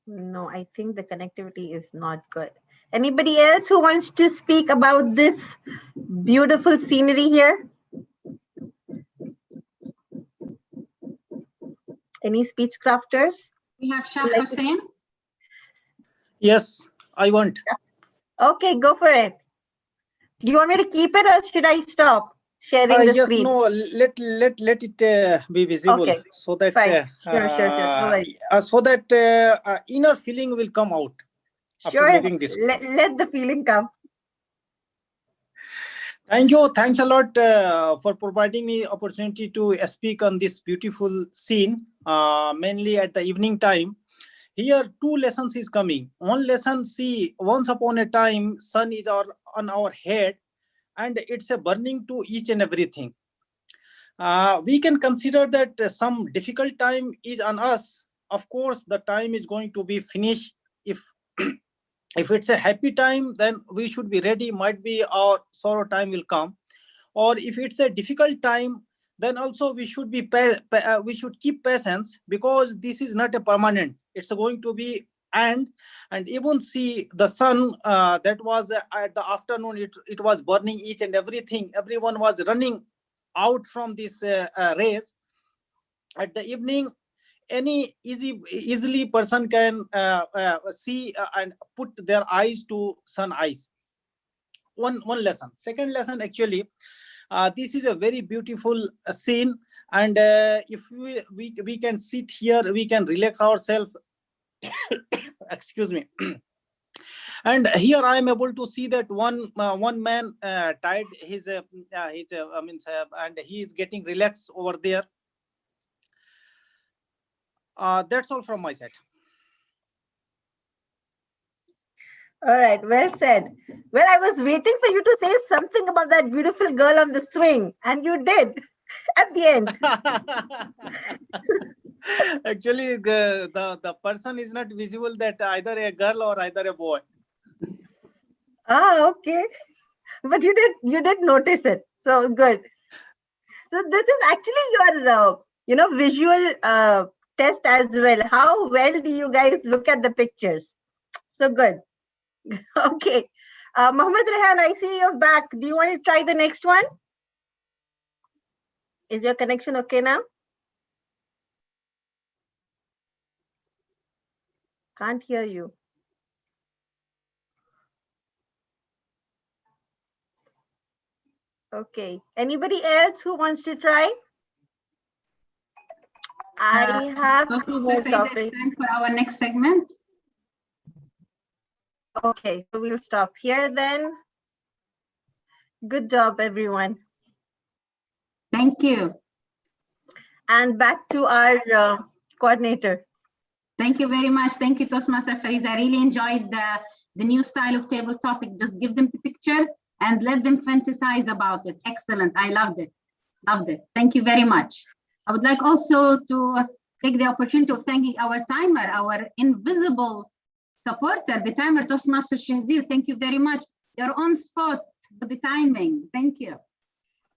No, I think the connectivity is not good. Anybody else who wants to speak about this beautiful scenery here? Any speech crafters? We have Shah Hussain. Yes, I want. Okay, go for it. Do you want me to keep it or should I stop sharing the Yes, screen? no, let it be visible, Okay, so that fine. Sure. No worries. so that inner feeling will come out after Sure, looking this. let the feeling come. Thank you. Thanks a lot for providing me opportunity to speak on this beautiful scene, mainly at the evening time. Here, two lessons is coming. One lesson, see, once upon a time, sun is on our head, and it's a burning to each and everything. We can consider that some difficult time is on us. Of course, the time is going to be finished. If if it's a happy time, then we should be ready. Might be our sorrow time will come. Or if it's a difficult time, then also we should be we should keep patience, because this is not a permanent. It's going to be and even see the sun that was at the afternoon, it was burning each and everything. Everyone was running out from this rays. At the evening, any easily person can see and put their eyes to sun eyes. One lesson. Second lesson, actually, this is a very beautiful scene, and if we can sit here, we can relax ourselves. Excuse me. And here I am able to see that one man tied his and he is getting relaxed over there. That's all from my side. All right, well said. Well, I was waiting for you to say something about that beautiful girl on the swing, and you did at the end. Actually, the person is not visible, that either a girl or either a boy. Ah, okay. But you did notice it, so good. So this is actually your visual test as well. How well do you guys look at the pictures? So good. Okay, Mohammed Rehan, I see you're back. Do you want to try the next one? Is your connection okay now? Can't hear you. Okay, anybody else who wants to try? I have two more topics. Time for our next segment. Okay, so we'll stop here then. Good job, everyone. Thank you. And back to our coordinator. Thank you very much. Thank you, Toastmaster Fariz. I really enjoyed the new style of table topic. Just give them the picture and let them fantasize about it. Excellent. I loved it. Loved it. Thank you very much. I would like also to take the opportunity of thanking our timer, our invisible supporter, the timer, Toastmaster Shahzir. Thank you very much. You're on spot with the timing. Thank you.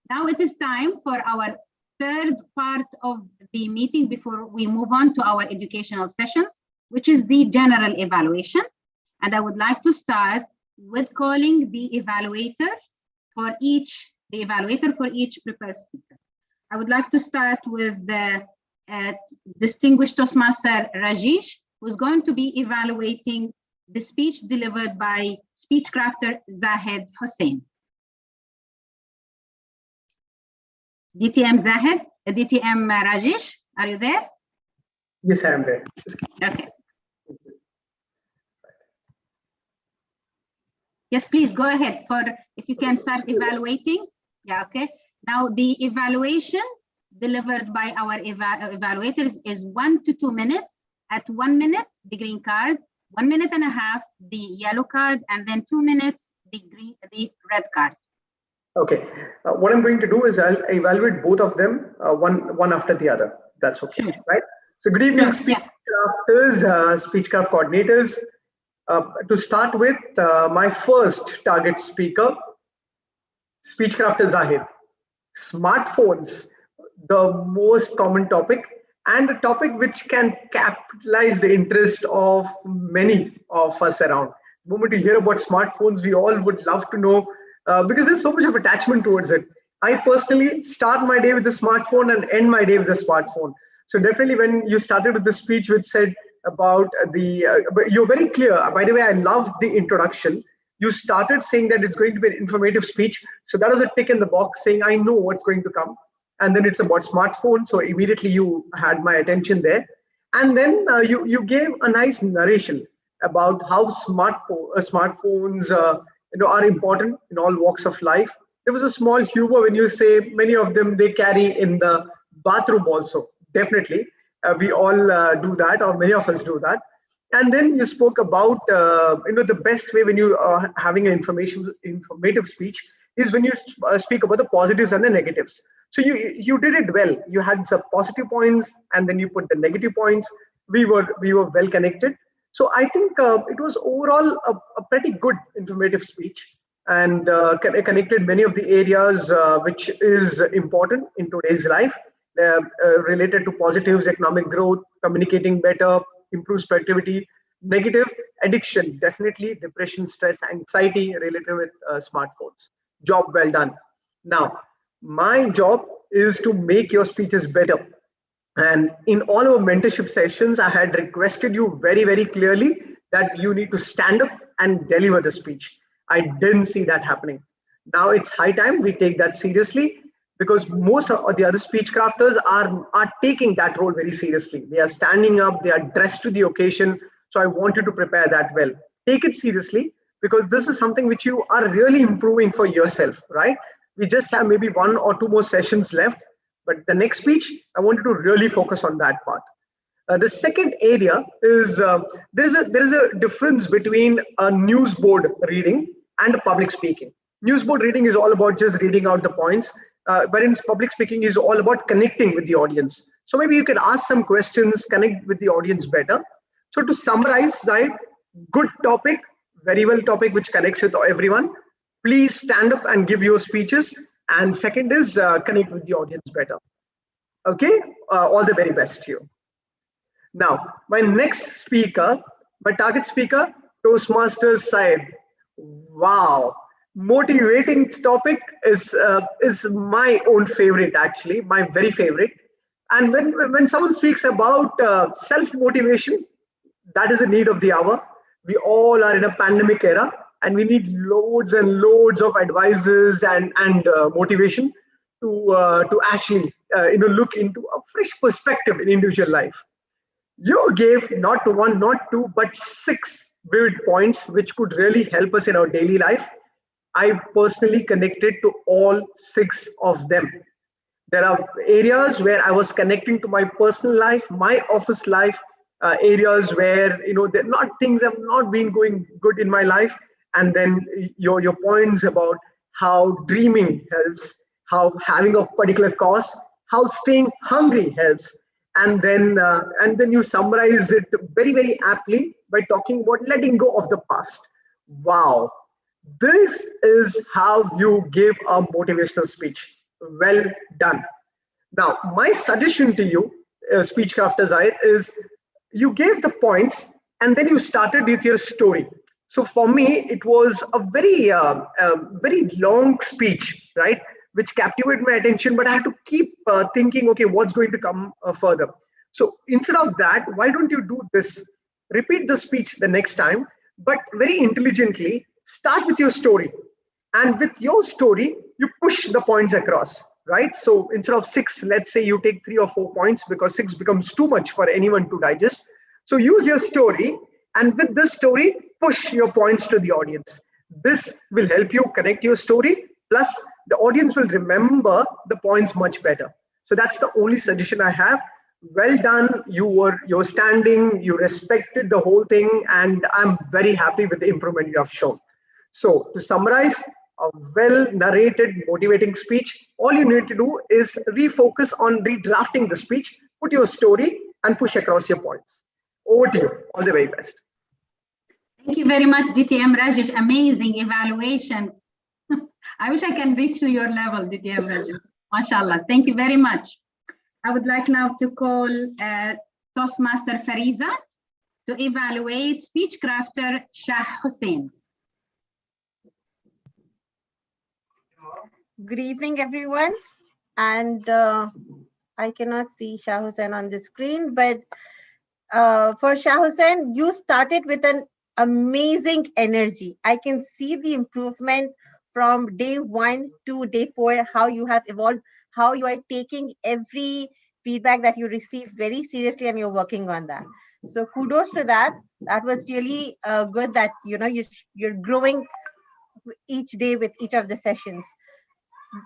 Now it is time for our third part of the meeting before we move on to our educational sessions, which is the general evaluation. And I would like to start with calling the evaluator for each prepared speaker. I would like to start with the distinguished Toastmaster Rajesh, who's going to be evaluating the speech delivered by Speechcrafter Zahid Hussain. DTM Zahid, DTM Rajesh, are you there? Yes, I am there. Okay. Yes, please go ahead. If you can start evaluating. Yeah, okay. Now the evaluation delivered by our evaluators is 1 to 2 minutes. At 1 minute, the green card, 1 minute and a half, the yellow card, and then 2 minutes, the red card. Okay. What I'm going to do is I'll evaluate both of them one after the other. That's okay, sure. Right? So good evening, Speechcrafters, Speechcraft coordinators. To start with, my first target speaker, Speechcrafter Zahid. Smartphones, the most common topic, and a topic which can capitalize the interest of many of us around. The moment you hear about smartphones, we all would love to know, because there's so much of attachment towards it. I personally start my day with the smartphone and end my day with the smartphone. So definitely when you started with the speech which said about but you're very clear. By the way, I love the introduction. You started saying that it's going to be an informative speech. So that was a tick in the box saying, I know what's going to come. And then it's about smartphones. So immediately you had my attention there. And then you gave a nice narration about how smartphones are important in all walks of life. There was a small humor when you say many of them they carry in the bathroom also. Definitely, we all do that, or many of us do that. And then you spoke about the best way when you are having an informative speech is when you speak about the positives and the negatives. So you did it well. You had some positive points, and then you put the negative points. We were well connected. So I think it was overall a pretty good informative speech, and connected many of the areas which is important in today's life, related to positives, economic growth, communicating better, improves productivity. Negative, addiction, definitely depression, stress, anxiety related with smartphones. Job well done. Now, my job is to make your speeches better. And in all our mentorship sessions, I had requested you very, very clearly that you need to stand up and deliver the speech. I didn't see that happening. Now it's high time we take that seriously, because most of the other speech crafters are taking that role very seriously. They are standing up, they are dressed to the occasion. So I want you to prepare that well. Take it seriously, because this is something which you are really improving for yourself, right? We just have maybe 1 or 2 more sessions left, but the next speech, I want you to really focus on that part. The second area is there is a difference between a news board reading and public speaking. News board reading is all about just reading out the points, wherein public speaking is all about connecting with the audience. So maybe you can ask some questions, connect with the audience better. So to summarize, Zahid, good topic, very well topic which connects with everyone. Please stand up and give your speeches. And second is connect with the audience better. Okay, all the very best to you. Now, my next speaker, my target speaker, Toastmasters Syed. Wow, motivating topic is my own favorite, actually, my very favorite. And when someone speaks about self-motivation, that is a need of the hour. We all are in a pandemic era, and we need loads and loads of advices and motivation to actually look into a fresh perspective in individual life. You gave not one, not two, but 6 vivid points which could really help us in our daily life. I personally connected to all 6 of them. There are areas where I was connecting to my personal life, my office life, areas where there not things have not been going good in my life, and then your points about how dreaming helps, how having a particular cause, how staying hungry helps, and then you summarize it very, very aptly by talking about letting go of the past. Wow, this is how you give a motivational speech. Well done. Now, my suggestion to you, Speechcraft Zahid, is you gave the points and then you started with your story. So for me, it was a very long speech, right, which captivated my attention, but I had to keep thinking, okay, what's going to come further? So instead of that, why don't you do this? Repeat the speech the next time, but very intelligently, start with your story. And with your story, you push the points across, right? So instead of 6, let's say you take 3 or 4 points, because 6 becomes too much for anyone to digest. So use your story, and with this story, push your points to the audience. This will help you connect your story, plus the audience will remember the points much better. So that's the only suggestion I have. Well done. You're standing, you respected the whole thing, and I'm very happy with the improvement you have shown. So to summarize, a well narrated, motivating speech, all you need to do is refocus on redrafting the speech, put your story, and push across your points. Over to you. All the very best. Thank you very much, DTM Rajesh. Amazing evaluation. I wish I can reach to your level, DTM Rajesh. MashaAllah. Thank you very much. I would like now to call Toastmaster Fariza to evaluate speech crafter Shah Hussain. Good evening, everyone. And I cannot see Shah Hussain on the screen, but for Shah Hussain, you started with an amazing energy. I can see the improvement from day 1 to day 4, how you have evolved, how you are taking every feedback that you receive very seriously, and you're working on that. So kudos to that. That was really good that you're growing each day with each of the sessions.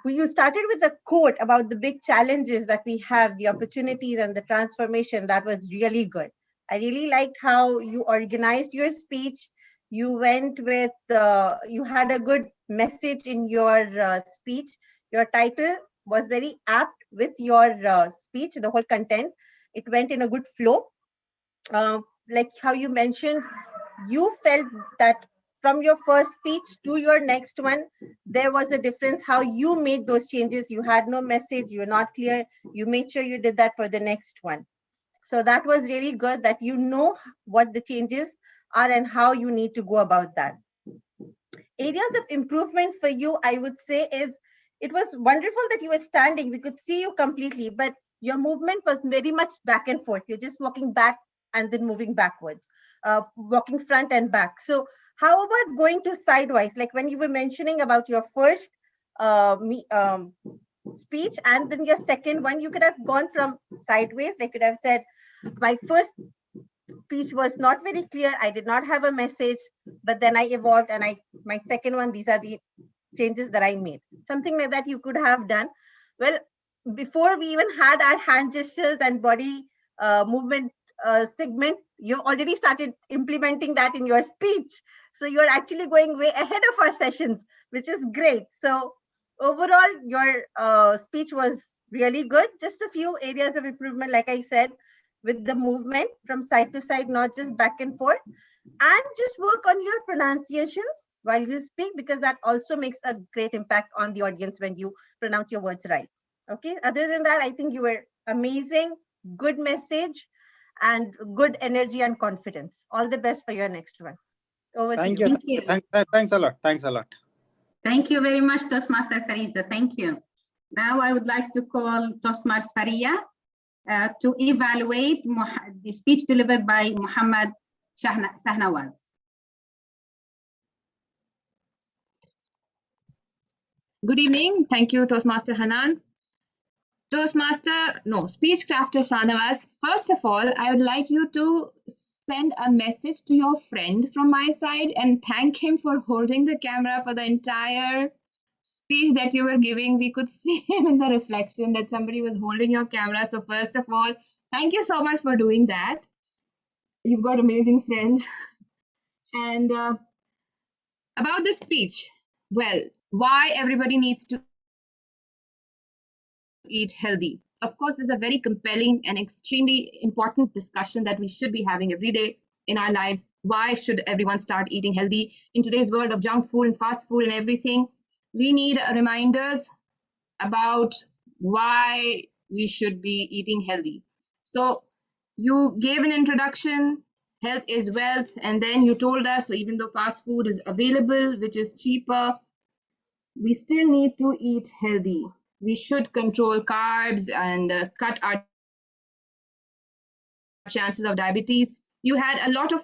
you started with a quote about the big challenges that we have, the opportunities and the transformation. That was really good. I really liked how you organized your speech. You went with, you had a good message in your speech. Your title was very apt with your speech, the whole content. It went in a good flow. Like how you mentioned, you felt that from your first speech to your next one, there was a difference how you made those changes. You had no message, you were not clear. You made sure you did that for the next one. So that was really good that you know what the changes are and how you need to go about that. Areas of improvement for you, I would say, is it was wonderful that you were standing. We could see you completely, but your movement was very much back and forth. You're just walking back and then moving backwards, walking front and back. So how about going to sidewise? Like when you were mentioning about your first speech and then your second one, you could have gone from sideways. They could have said, my first speech was not very clear. I did not have a message, but then I evolved and my second one, these are the changes that I made. Something like that you could have done. Well, before we even had our hand gestures and body movement segment, you already started implementing that in your speech. So you're actually going way ahead of our sessions, which is great. So overall, your speech was really good. Just a few areas of improvement, like I said, with the movement from side to side, not just back and forth, and just work on your pronunciations while you speak, because that also makes a great impact on the audience when you pronounce your words right. Okay. Other than that, I think you were amazing, good message, and good energy and confidence. All the best for your next one. Over to you. Thank you. Thanks a lot. Thanks a lot. Thank you very much, Toastmaster Fariza. Thank you. Now I would like to call Toastmaster Faria to evaluate the speech delivered by Muhammad Shahnawaz. Good evening. Thank you, Toastmaster Hanan. Speechcrafter Shahnawaz. First of all, I would like you to send a message to your friend from my side and thank him for holding the camera for the entire speech that you were giving. We could see him in the reflection that somebody was holding your camera. So first of all, thank you so much for doing that. You've got amazing friends. And about the speech, well, why everybody needs to eat healthy. Of course, this is a very compelling and extremely important discussion that we should be having every day in our lives. Why should everyone start eating healthy? In today's world of junk food and fast food and everything, we need reminders about why we should be eating healthy. So you gave an introduction, health is wealth, and then you told us, so even though fast food is available, which is cheaper, we still need to eat healthy. We should control carbs and cut our chances of diabetes. You had a lot of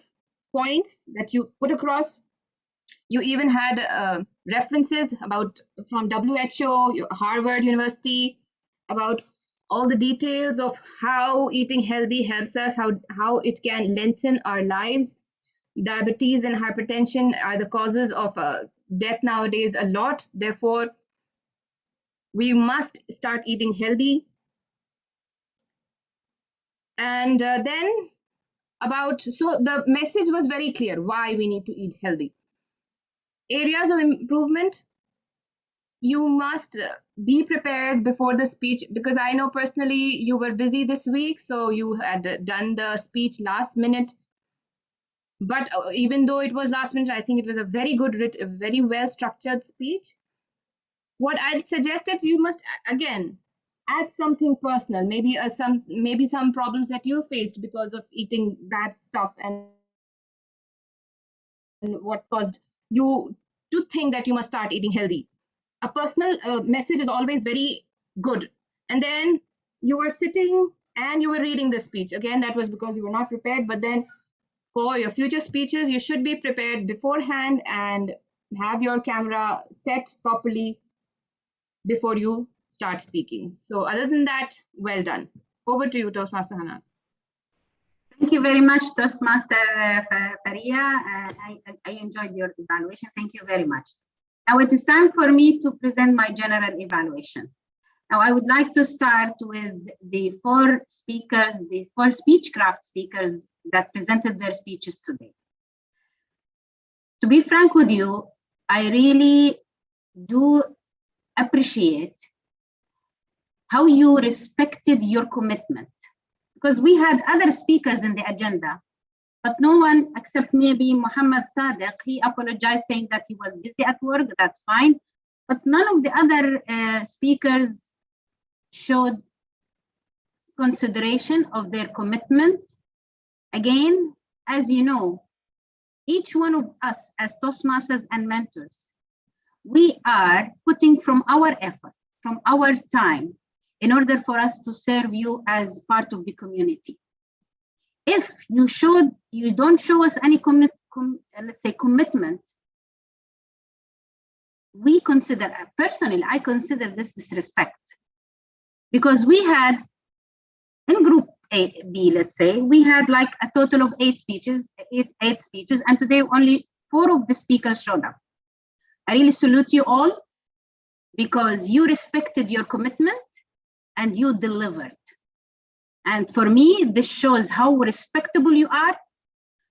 points that you put across. You even had references about from WHO, Harvard University, about all the details of how eating healthy helps us, how it can lengthen our lives. Diabetes and hypertension are the causes of death nowadays a lot. Therefore, we must start eating healthy. And then so the message was very clear why we need to eat healthy. Areas of improvement, you must be prepared before the speech, because I know personally you were busy this week, so you had done the speech last minute. But even though it was last minute, I think it was a very good, very well structured speech. What I'd suggest is you must again add something personal, maybe some problems that you faced because of eating bad stuff and what caused you to think that you must start eating healthy. A personal message is always very good. And then you were sitting and you were reading the speech. Again, that was because you were not prepared. But then for your future speeches, you should be prepared beforehand and have your camera set properly before you start speaking. So other than that, well done. Over to you, Toastmaster Hanan. Thank you very much, Toastmaster Faria. I enjoyed your evaluation. Thank you very much. Now it is time for me to present my general evaluation. Now I would like to start with the four speakers, the four Speechcraft speakers that presented their speeches today. To be frank with you, I really do appreciate how you respected your commitment, because we had other speakers in the agenda, but no one except maybe Muhammad Sadiq, he apologized saying that he was busy at work, that's fine. But none of the other speakers showed consideration of their commitment. Again, as you know, each one of us as Toastmasters and mentors, we are putting from our effort, from our time, in order for us to serve you as part of the community. If you don't show us any let's say commitment, we consider, personally, I consider this disrespect, because we had in group B, let's say, we had like a total of eight speeches, and today only 4 of the speakers showed up. I really salute you all, because you respected your commitment and you delivered. And for me, this shows how respectable you are,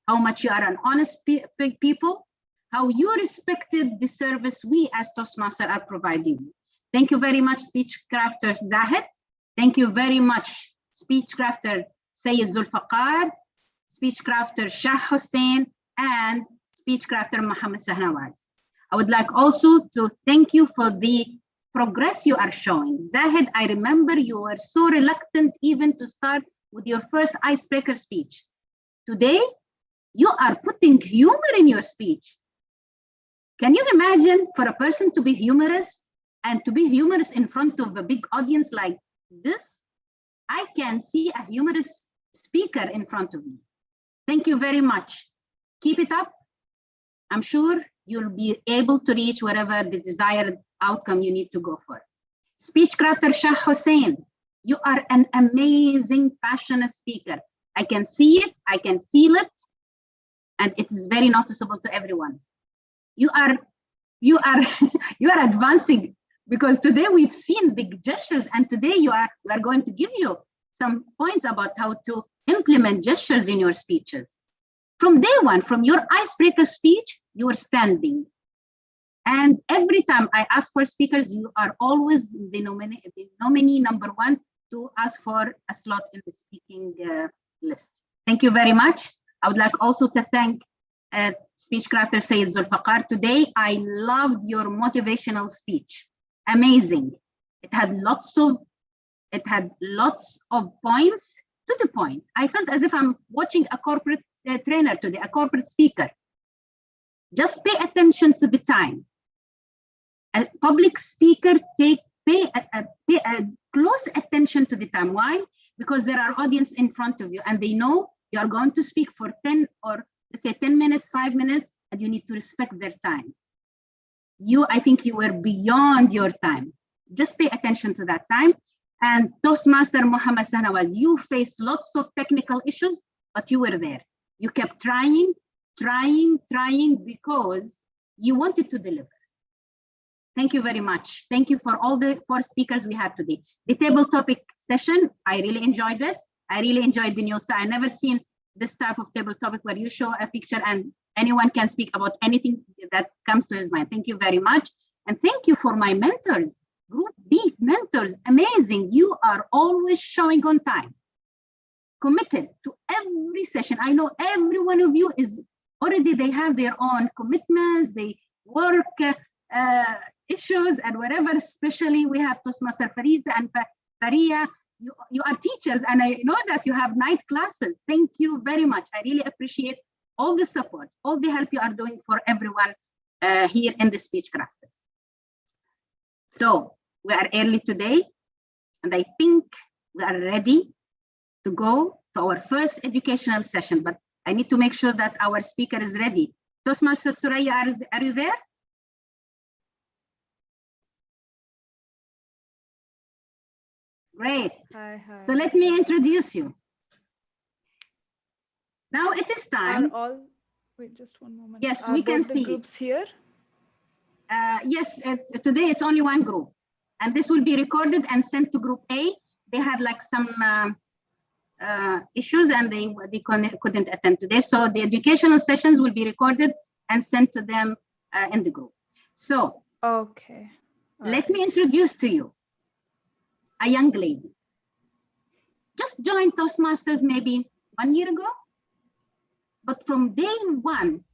how much you are an honest people, how you respected the service we as Toastmasters are providing you. Thank you very much, Speechcrafter Zahid. Thank you very much, Speechcrafter Sayyid Zulfaqar, Speechcrafter Shah Hussein, and Speechcrafter Muhammad Sahnawaz. I would like also to thank you for the progress you are showing. Zahid, I remember you were so reluctant even to start with your first icebreaker speech. Today, you are putting humor in your speech. Can you imagine for a person to be humorous and to be humorous in front of a big audience like this? I can see a humorous speaker in front of me. Thank you very much. Keep it up. I'm sure you'll be able to reach wherever the desired outcome you need to go for. Speechcrafter Shah Hussein, you are an amazing, passionate speaker. I can see it, I can feel it, and it is very noticeable to everyone. You are advancing, because today we've seen big gestures, and today we are going to give you some points about how to implement gestures in your speeches. From day one, from your icebreaker speech, you are standing. And every time I ask for speakers, you are always the nominee number 1 to ask for a slot in the speaking list. Thank you very much. I would like also to thank Speechcrafter Sayyid Zulfaqar. Today, I loved your motivational speech. Amazing. It had lots of points to the point. I felt as if I'm watching a corporate trainer today, a corporate speaker. Just pay attention to the time. A public speaker pay close attention to the time. Why? Because there are audience in front of you, and they know you are going to speak for 10 or let's say 10 minutes, 5 minutes, and you need to respect their time. I think you were beyond your time. Just pay attention to that time. And Toastmaster Muhammad Sahnawaz, you faced lots of technical issues, but you were there. You kept trying, because you wanted to deliver. Thank you very much. Thank you for all the 4 speakers we had today. The table topic session, I really enjoyed it. I really enjoyed the news. I never seen this type of table topic where you show a picture and anyone can speak about anything that comes to his mind. Thank you very much. And thank you for my mentors, Group B mentors, amazing. You are always showing on time, committed to every session. I know every one of you is already, they have their own commitments, they work issues and whatever, especially we have Toastmaster Fariza and Faria. You are teachers, and I know that you have night classes. Thank you very much. I really appreciate all the support, all the help you are doing for everyone here in the Speechcraft. So we are early today, and I think we are ready to go to our first educational session, but I need to make sure that our speaker is ready. Toastmaster Suraiya, are you there? Great. Hi. So let me introduce you. Now it is time. Are all, wait, just one moment. Yes, Are we can both the see groups here. Yes, today it's only one group. And this will be recorded and sent to group A. They had like some issues and they couldn't attend today. So the educational sessions will be recorded and sent to them in the group. So Okay. let me introduce to you a young lady. Just joined Toastmasters maybe 1 year ago. But from day one,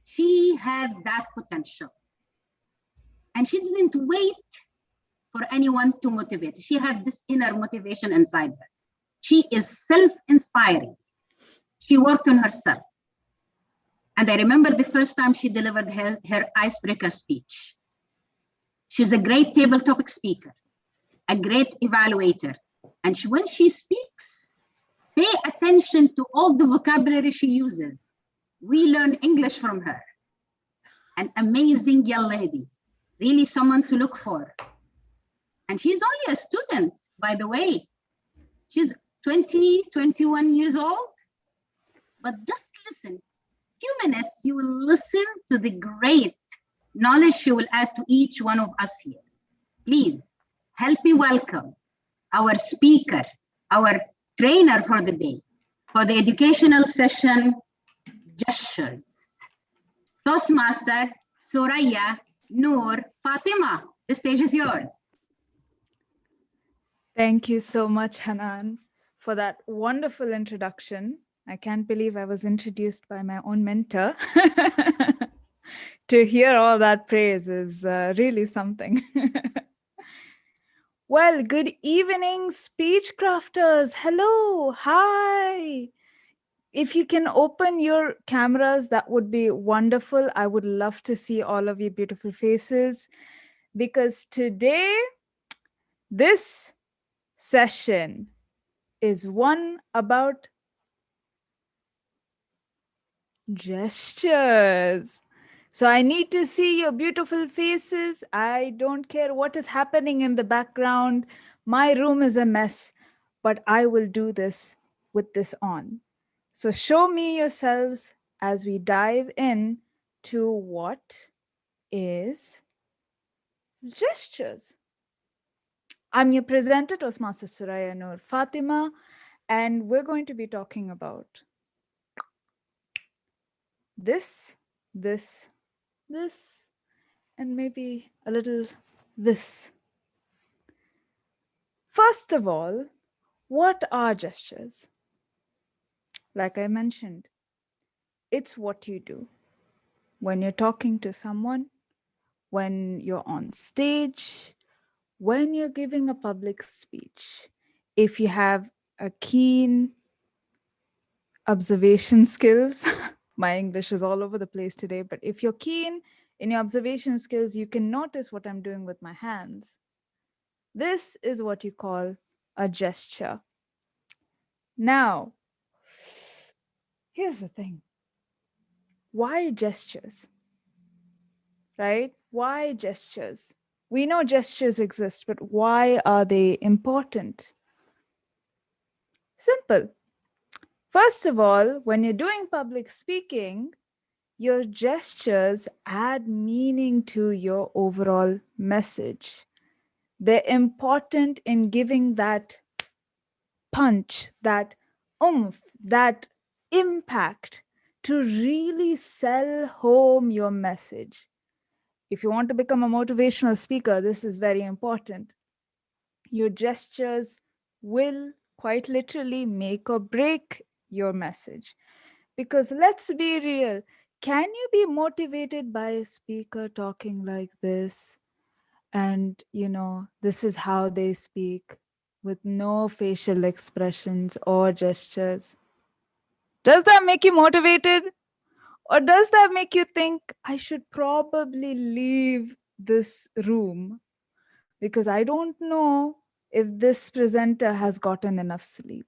she had that potential. And she didn't wait for anyone to motivate. She had this inner motivation inside her. She is self-inspiring. She worked on herself. And I remember the first time she delivered her icebreaker speech. She's a great table topic speaker, a great evaluator. And when she speaks, pay attention to all the vocabulary she uses. We learn English from her. An amazing young lady, really someone to look for. And she's only a student, by the way. She's 20, 21 years old. But just listen, few minutes, you will listen to the great knowledge she will add to each one of us here. Please help me welcome our speaker, our trainer for the day, for the educational session, gestures. Toastmaster, Suraiya, Noor, Fathima, the stage is yours. Thank you so much, Hanan, for that wonderful introduction. I can't believe I was introduced by my own mentor. To hear all that praise is really something. Well, good evening, Speechcrafters. Hello, hi. If you can open your cameras, that would be wonderful. I would love to see all of your beautiful faces, because today, this session is one about gestures. So I need to see your beautiful faces. I don't care what is happening in the background. My room is a mess, but I will do this with this on. So show me yourselves as we dive in to what is gestures. I'm your presenter, Toastmaster Suraiya Noor Fathima, and we're going to be talking about this, and maybe a little this. First of all, what are gestures? Like I mentioned, it's what you do when you're talking to someone, when you're on stage, when you're giving a public speech. If you have a keen observation skills, my English is all over the place today, but if you're keen in your observation skills, you can notice what I'm doing with my hands. This is what you call a gesture. Now, here's the thing. Why gestures? Right? Why gestures? We know gestures exist, but why are they important? Simple. First of all, when you're doing public speaking, your gestures add meaning to your overall message. They're important in giving that punch, that oomph, that impact to really sell home your message. If you want to become a motivational speaker, this is very important. Your gestures will quite literally make or break your message. Because let's be real, can you be motivated by a speaker talking like this? And, this is how they speak with no facial expressions or gestures. Does that make you motivated? Or does that make you think I should probably leave this room because I don't know if this presenter has gotten enough sleep?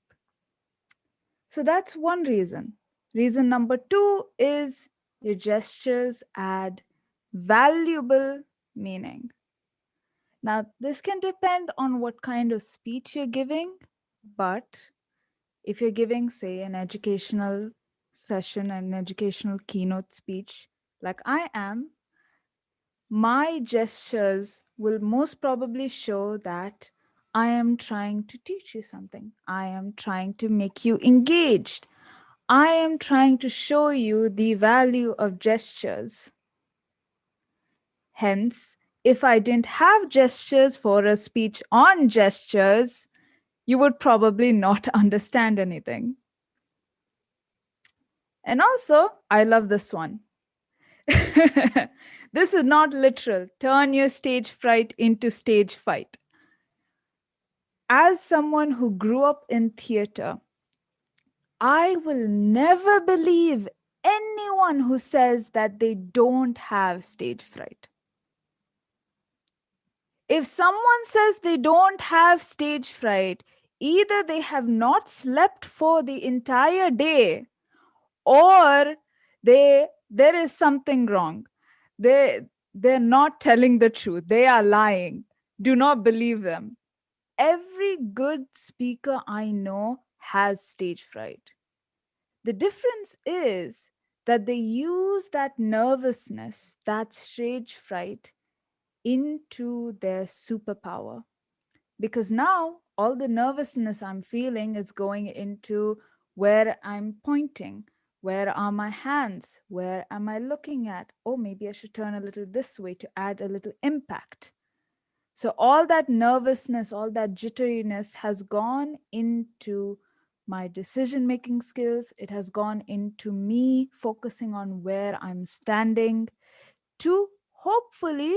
So that's one reason. Reason number two is your gestures add valuable meaning. Now, this can depend on what kind of speech you're giving, but if you're giving, say, an educational session, an educational keynote speech, like I am, my gestures will most probably show that I am trying to teach you something. I am trying to make you engaged. I am trying to show you the value of gestures. Hence, if I didn't have gestures for a speech on gestures, you would probably not understand anything. And also, I love this one. This is not literal. Turn your stage fright into stage fight. As someone who grew up in theater, I will never believe anyone who says that they don't have stage fright. If someone says they don't have stage fright, either they have not slept for the entire day or there is something wrong. They're not telling the truth. They are lying. Do not believe them. Every good speaker I know has stage fright. The difference is that they use that nervousness, that stage fright, into their superpower. Because now all the nervousness I'm feeling is going into where I'm pointing. Where are my hands? Where am I looking at? Oh, maybe I should turn a little this way to add a little impact. So all that nervousness, all that jitteriness has gone into my decision-making skills. It has gone into me focusing on where I'm standing to hopefully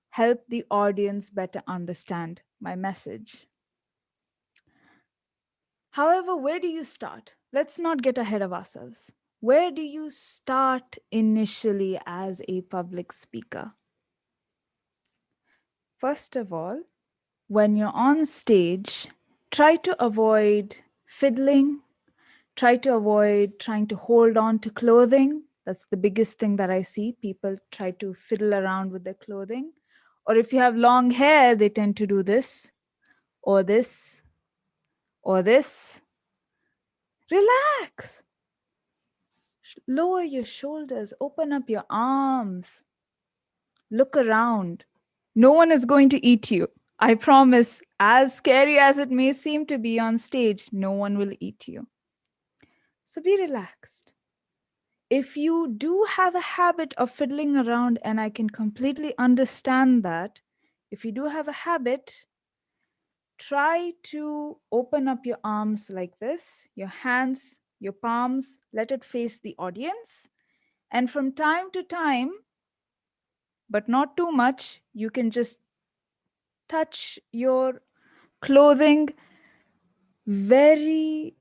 help the audience better understand my message. However, where do you start? Let's not get ahead of ourselves. Where do you start initially as a public speaker? First of all, when you're on stage, try to avoid fiddling, try to avoid trying to hold on to clothing. That's the biggest thing that I see. People try to fiddle around with their clothing. Or if you have long hair, they tend to do this, or this, or this. Relax. Lower your shoulders, open up your arms, look around. No one is going to eat you. I promise, as scary as it may seem to be on stage, no one will eat you. So be relaxed. If you do have a habit of fiddling around, and I can completely understand that, if you do have a habit, try to open up your arms like this, your hands, your palms, let it face the audience. And from time to time, but not too much, you can just touch your clothing very,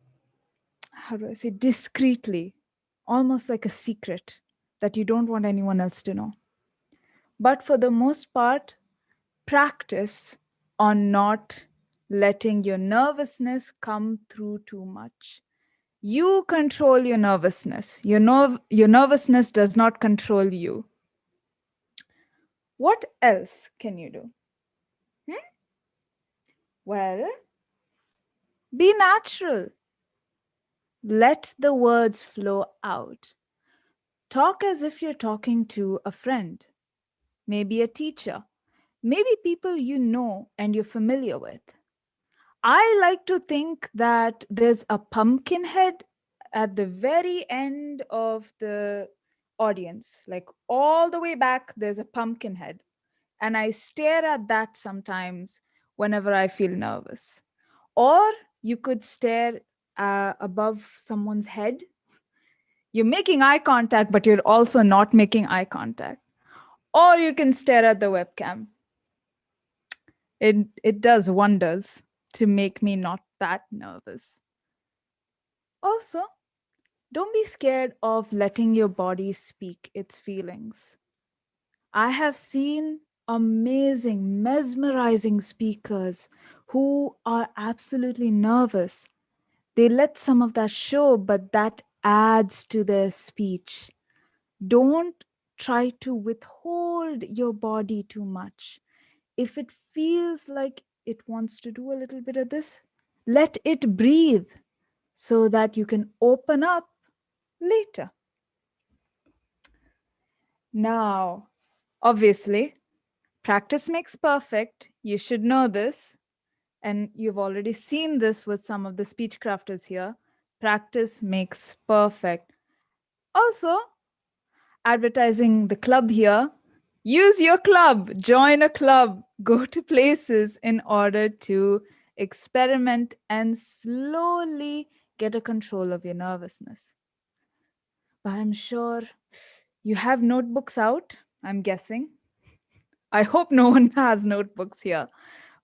how do I say, discreetly, almost like a secret that you don't want anyone else to know. But for the most part, practice on not letting your nervousness come through too much. You control your nervousness. Your nervousness does not control you. What else can you do? Well, be natural. Let the words flow out. Talk as if you're talking to a friend, maybe a teacher, maybe people you know and you're familiar with. I like to think that there's a pumpkin head at the very end of the audience, like all the way back, there's a pumpkin head. And I stare at that sometimes whenever I feel nervous. Or you could stare above someone's head. You're making eye contact, but you're also not making eye contact. Or you can stare at the webcam. It does wonders to make me not that nervous. Also, don't be scared of letting your body speak its feelings. I have seen amazing, mesmerizing speakers who are absolutely nervous. They let some of that show, but that adds to their speech. Don't try to withhold your body too much. If it feels like it wants to do a little bit of this, let it breathe so that you can open up later. Now, Obviously, practice makes perfect. You should know this. And you've already seen this with some of the speech crafters here. Practice makes perfect. Also, advertising the club here. Use your club, join a club, go to places in order to experiment and slowly get a control of your nervousness. But I'm sure you have notebooks out, I'm guessing. I hope no one has notebooks here.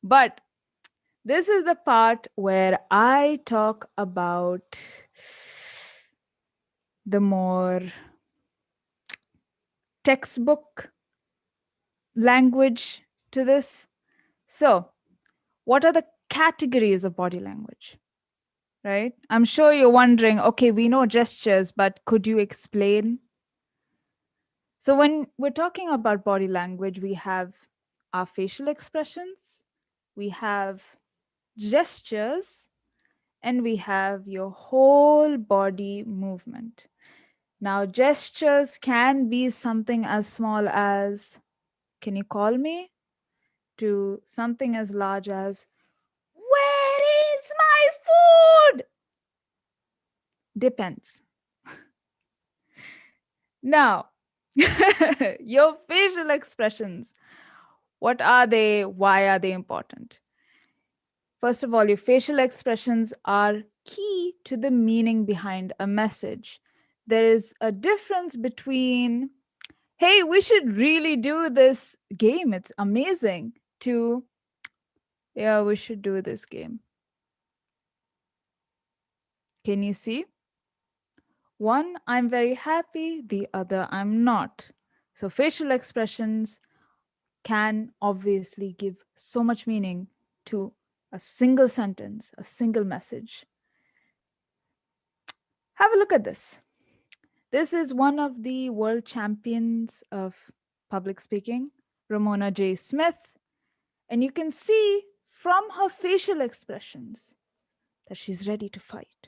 But this is the part where I talk about the more textbook language to this. So, what are the categories of body language? Right? I'm sure you're wondering, okay, we know gestures, but could you explain? So, when we're talking about body language, we have our facial expressions, we have gestures, and we have your whole body movement. Now, gestures can be something as small as, can you call me? To something as large as, where is my food? Depends. Now, your facial expressions, what are they? Why are they important? First of all, your facial expressions are key to the meaning behind a message. There is a difference between, hey, we should really do this game, it's amazing, to, yeah, we should do this game. Can you see? One, I'm very happy, the other, I'm not. So facial expressions can obviously give so much meaning to a single sentence, a single message. Have a look at this. This is one of the world champions of public speaking, Ramona J. Smith. And you can see from her facial expressions that she's ready to fight.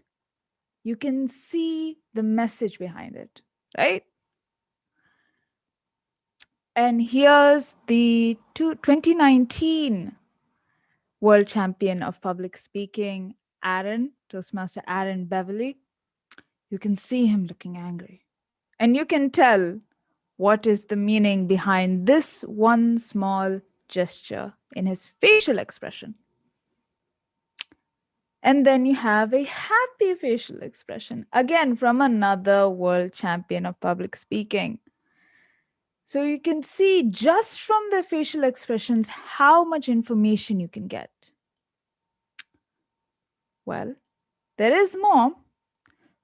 You can see the message behind it, right? And here's the 2019 world champion of public speaking, Toastmaster Aaron Beverly. You can see him looking angry. And you can tell what is the meaning behind this one small gesture in his facial expression. And then you have a happy facial expression, again from another world champion of public speaking. So you can see just from the facial expressions how much information you can get. Well, there is more.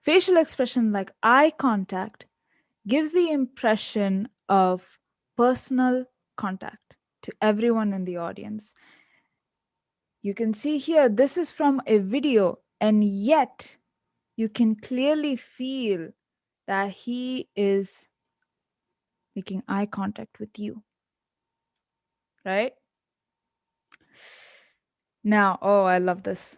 Facial expression like eye contact gives the impression of personal contact to everyone in the audience. You can see here, this is from a video, and yet you can clearly feel that he is making eye contact with you, right? Now, oh, I love this.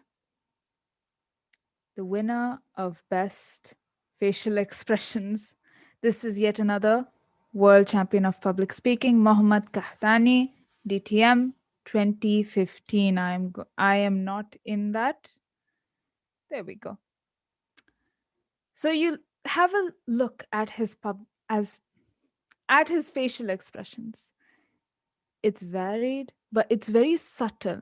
The winner of Best Facial Expressions. This is yet another world champion of public speaking, Mohammad Kahtani, DTM 2015. I am not in that. There we go. So you have a look at his facial expressions. It's varied, but it's very subtle.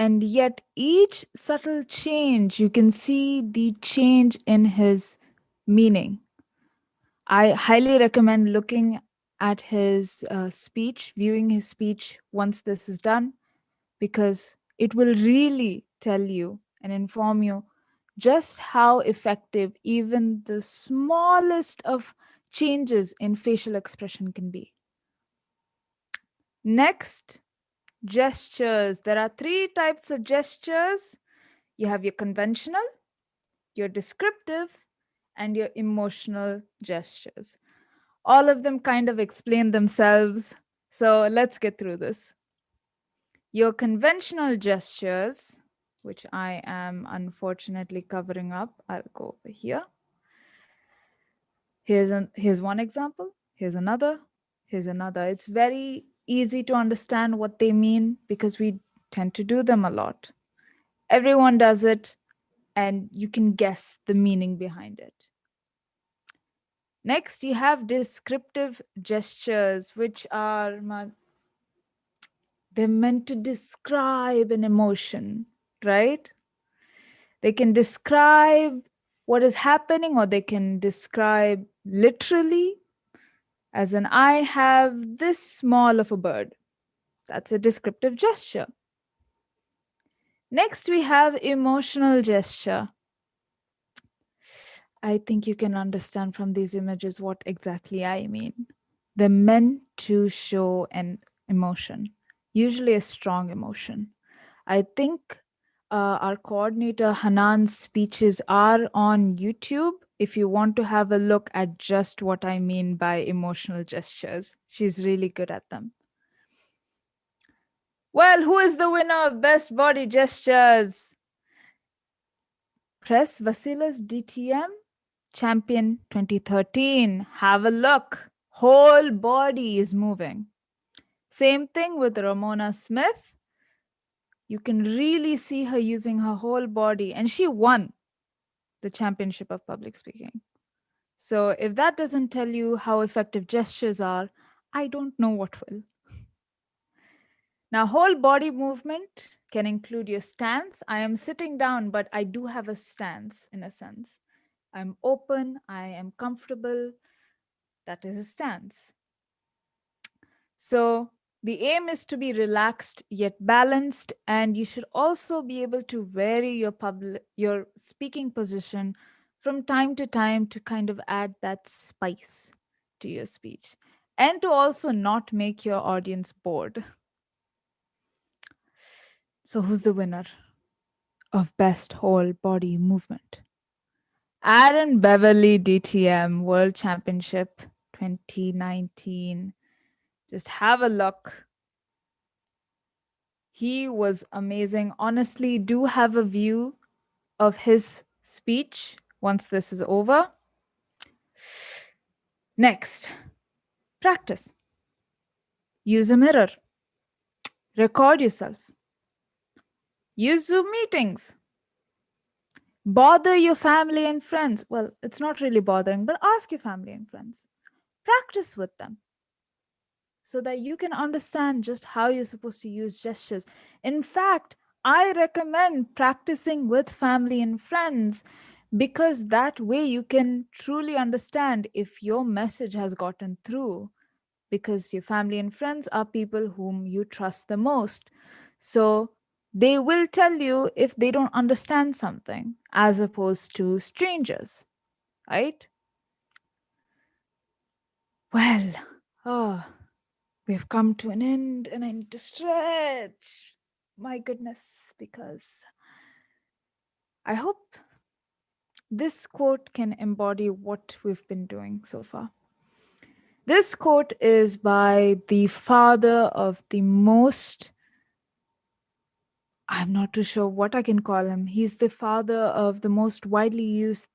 And yet each subtle change, you can see the change in his meaning. I highly recommend looking at his speech, viewing his speech once this is done, because it will really tell you and inform you just how effective even the smallest of changes in facial expression can be. Next, gestures. There are 3 types of gestures. You have your conventional, your descriptive, and your emotional gestures. All of them kind of explain themselves. So let's get through this. Your conventional gestures, which I am unfortunately covering up. I'll go over here. Here's one example. Here's another. Here's another. It's very easy to understand what they mean because we tend to do them a lot. Everyone does it, and you can guess the meaning behind it. Next, you have descriptive gestures, which are they're meant to describe an emotion, right? They can describe what is happening, or they can describe literally, as in, I have this small of a bird. That's a descriptive gesture. Next, we have emotional gesture. I think you can understand from these images what exactly I mean. They're meant to show an emotion, usually a strong emotion. I think our coordinator Hanan's speeches are on YouTube if you want to have a look at just what I mean by emotional gestures. She's really good at them. Well, who is the winner of Best Body Gestures? Press Vasila's DTM Champion 2013. Have a look. Whole body is moving. Same thing with Ramona Smith. You can really see her using her whole body, and she won the championship of public speaking. So if that doesn't tell you how effective gestures are, I don't know what will. Now, whole body movement can include your stance. I am sitting down, but I do have a stance in a sense. I'm open, I am comfortable. That is a stance. So the aim is to be relaxed yet balanced, and you should also be able to vary your speaking position from time to time to kind of add that spice to your speech, and to also not make your audience bored. So who's the winner of Best Whole Body Movement? Aaron Beverly DTM World Championship 2019. Just have a look. He was amazing. Honestly, do have a view of his speech once this is over. Next, practice. Use a mirror. Record yourself. Use Zoom meetings. Bother your family and friends. Well, it's not really bothering, but ask your family and friends. Practice with them so that you can understand just how you're supposed to use gestures. In fact, I recommend practicing with family and friends because that way you can truly understand if your message has gotten through, because your family and friends are people whom you trust the most. So they will tell you if they don't understand something as opposed to strangers, right? Well, we've come to an end and I need to stretch. My goodness, because I hope this quote can embody what we've been doing so far. This quote is by the father of the most, I'm not too sure what I can call him. He's the father of the most widely used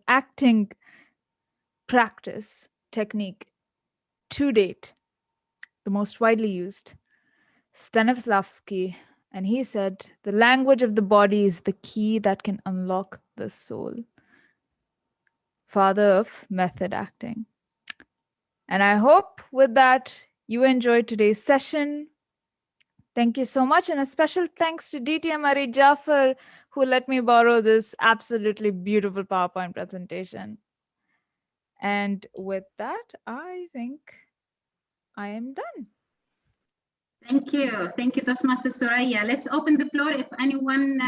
acting practice technique to date, the most widely used, Stanislavski. And he said, the language of the body is the key that can unlock the soul. Father of method acting. And I hope with that you enjoyed today's session. Thank you so much. And a special thanks to DTM Ari Jafar, who let me borrow this absolutely beautiful PowerPoint presentation. And with that, I think I am done. Thank you. Thank you, Toastmaster Suraiya. Let's open the floor if anyone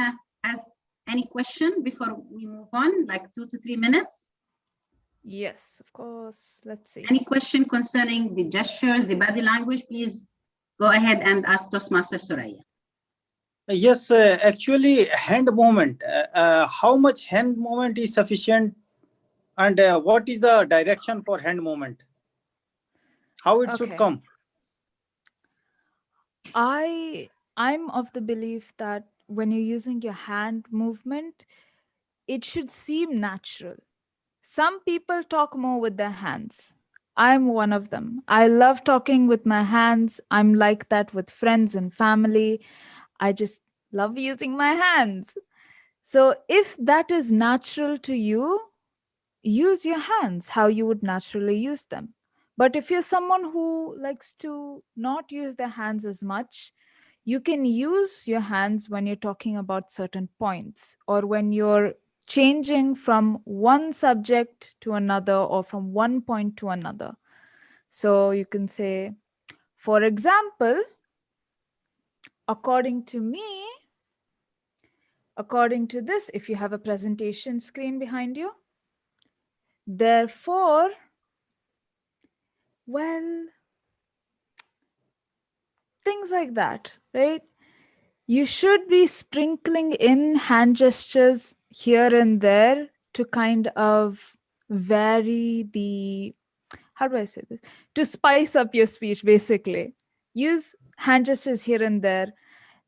has any question before we move on, like 2 to 3 minutes. Yes, of course. Let's see. Any question concerning the gestures, the body language, please go ahead and ask Toastmaster Suraiya. Yes, actually, hand movement. How much hand movement is sufficient, and what is the direction for hand movement? How it should come? I'm of the belief that when you're using your hand movement, it should seem natural. Some people talk more with their hands. I'm one of them. I love talking with my hands. I'm like that with friends and family. I just love using my hands. So if that is natural to you, use your hands how you would naturally use them. But if you're someone who likes to not use their hands as much, you can use your hands when you're talking about certain points or when you're changing from one subject to another or from one point to another. So you can say, for example, according to me, according to this, if you have a presentation screen behind you, therefore, well, things like that, right? You should be sprinkling in hand gestures here and there to kind of vary the, how do I say this? To spice up your speech, basically. Use hand gestures here and there.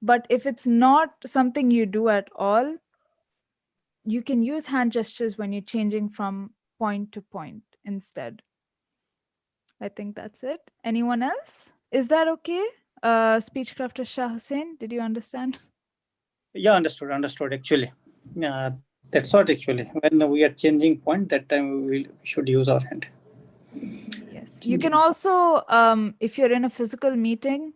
But if it's not something you do at all, you can use hand gestures when you're changing from point to point instead. I think that's it. Anyone else? Is that okay? Speechcraft Shah Hussain, did you understand? Yeah, understood actually. That's what actually. When we are changing point, that time we should use our hand. Yes. You can also, if you're in a physical meeting,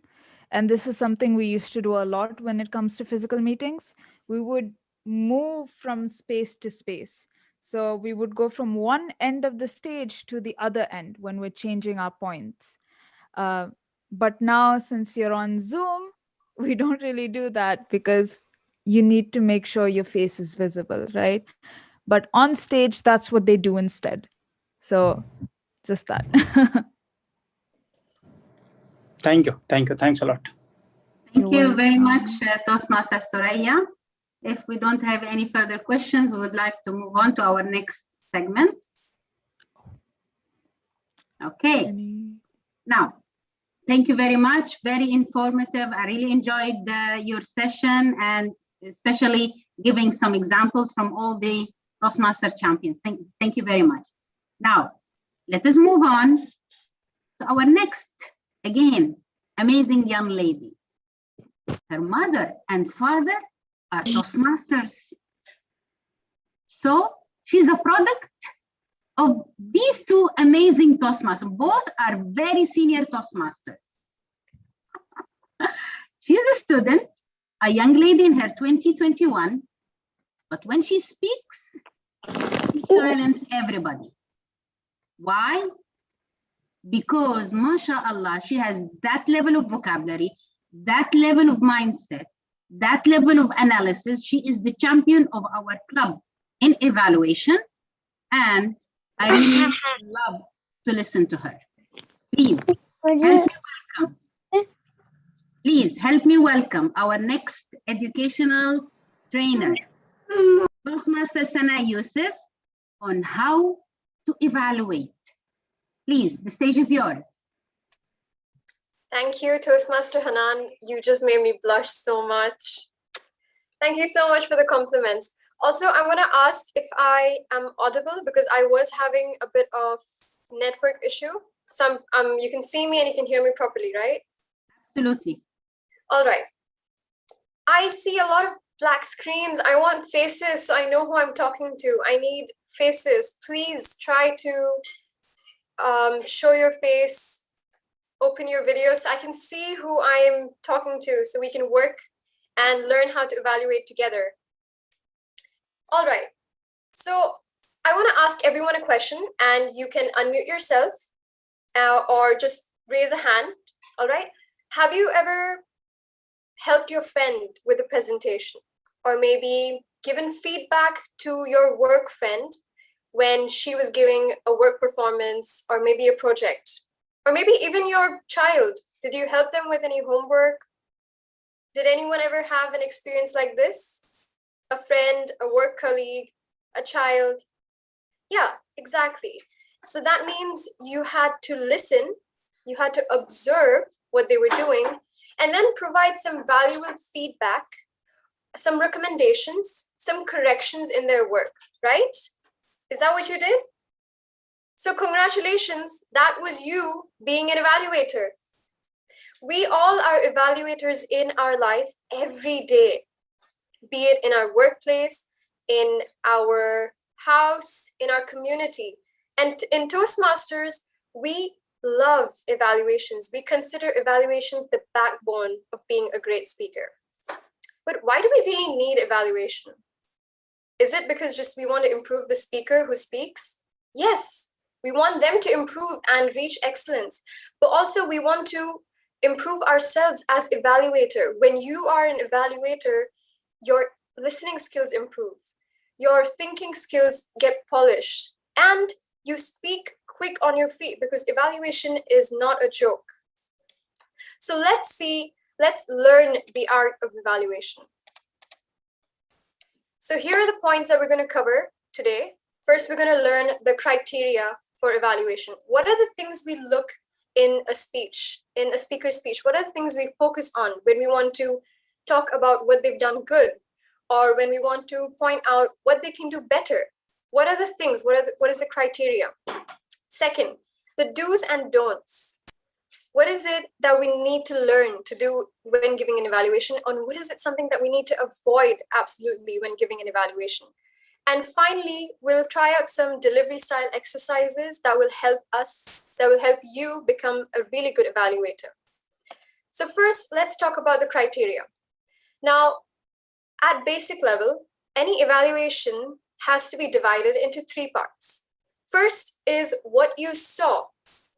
and this is something we used to do a lot when it comes to physical meetings, we would move from space to space. So we would go from one end of the stage to the other end when we're changing our points. But now, since you're on Zoom, we don't really do that because you need to make sure your face is visible, right? But on stage, that's what they do instead. So just that. Thank you. Thanks a lot. Thank you very much, Toastmaster Suraiya. If we don't have any further questions, we would like to move on to our next segment. Okay. Now, thank you very much. Very informative. I really enjoyed your session and especially giving some examples from all the Toastmaster champions. Thank you very much. Now, let us move on to our next, again, amazing young lady. Her mother and father are Toastmasters. So she's a product of these two amazing Toastmasters. Both are very senior Toastmasters. She's a student, a young lady in her 2021, but when she speaks, she silences everybody. Why? Because, mashallah, she has that level of vocabulary, that level of mindset, that level of analysis. She is the champion of our club in evaluation, and I really love to listen to her. Please help me welcome. Please help me welcome our next educational trainer, Toastmaster Sana Yusuf, on how to evaluate. Please, the stage is yours. Thank you, Toastmaster Hanan. You just made me blush so much. Thank you so much for the compliments. Also, I want to ask if I am audible because I was having a bit of network issue. So you can see me and you can hear me properly, right? Absolutely. All right. I see a lot of black screens. I want faces so I know who I'm talking to. I need faces. Please try to show your face, open your video so I can see who I am talking to so we can work and learn how to evaluate together. All right. So I want to ask everyone a question and you can unmute yourself or just raise a hand. All right. Have you ever helped your friend with a presentation or maybe given feedback to your work friend when she was giving a work performance or maybe a project? Or maybe even your child? Did you help them with any homework? Did anyone ever have an experience like this? A friend, a work colleague, a child? Yeah, exactly. So that means you had to listen, you had to observe what they were doing, and then provide some valuable feedback, some recommendations, some corrections in their work, right? Is that what you did? So congratulations, that was you being an evaluator. We all are evaluators in our life every day, be it in our workplace, in our house, in our community. And in Toastmasters, we love evaluations. We consider evaluations the backbone of being a great speaker. But why do we really need evaluation? Is it because just we want to improve the speaker who speaks? Yes, we want them to improve and reach excellence, but also we want to improve ourselves as evaluator. When you are an evaluator, your listening skills improve, your thinking skills get polished, and you speak quick on your feet because evaluation is not a joke. So let's learn the art of evaluation. So here are the points that we're going to cover today. First, we're going to learn the criteria for evaluation. What are the things we look in a speech, in a speaker's speech? What are the things we focus on when we want to talk about what they've done good, or when we want to point out what they can do better? What are the things? What is the criteria? Second, the do's and don'ts. What is it that we need to learn to do when giving an evaluation? And what is it something that we need to avoid absolutely when giving an evaluation? And finally, we'll try out some delivery style exercises that will help you become a really good evaluator. So first, let's talk about the criteria. Now, at basic level, any evaluation has to be divided into 3 parts. First is what you saw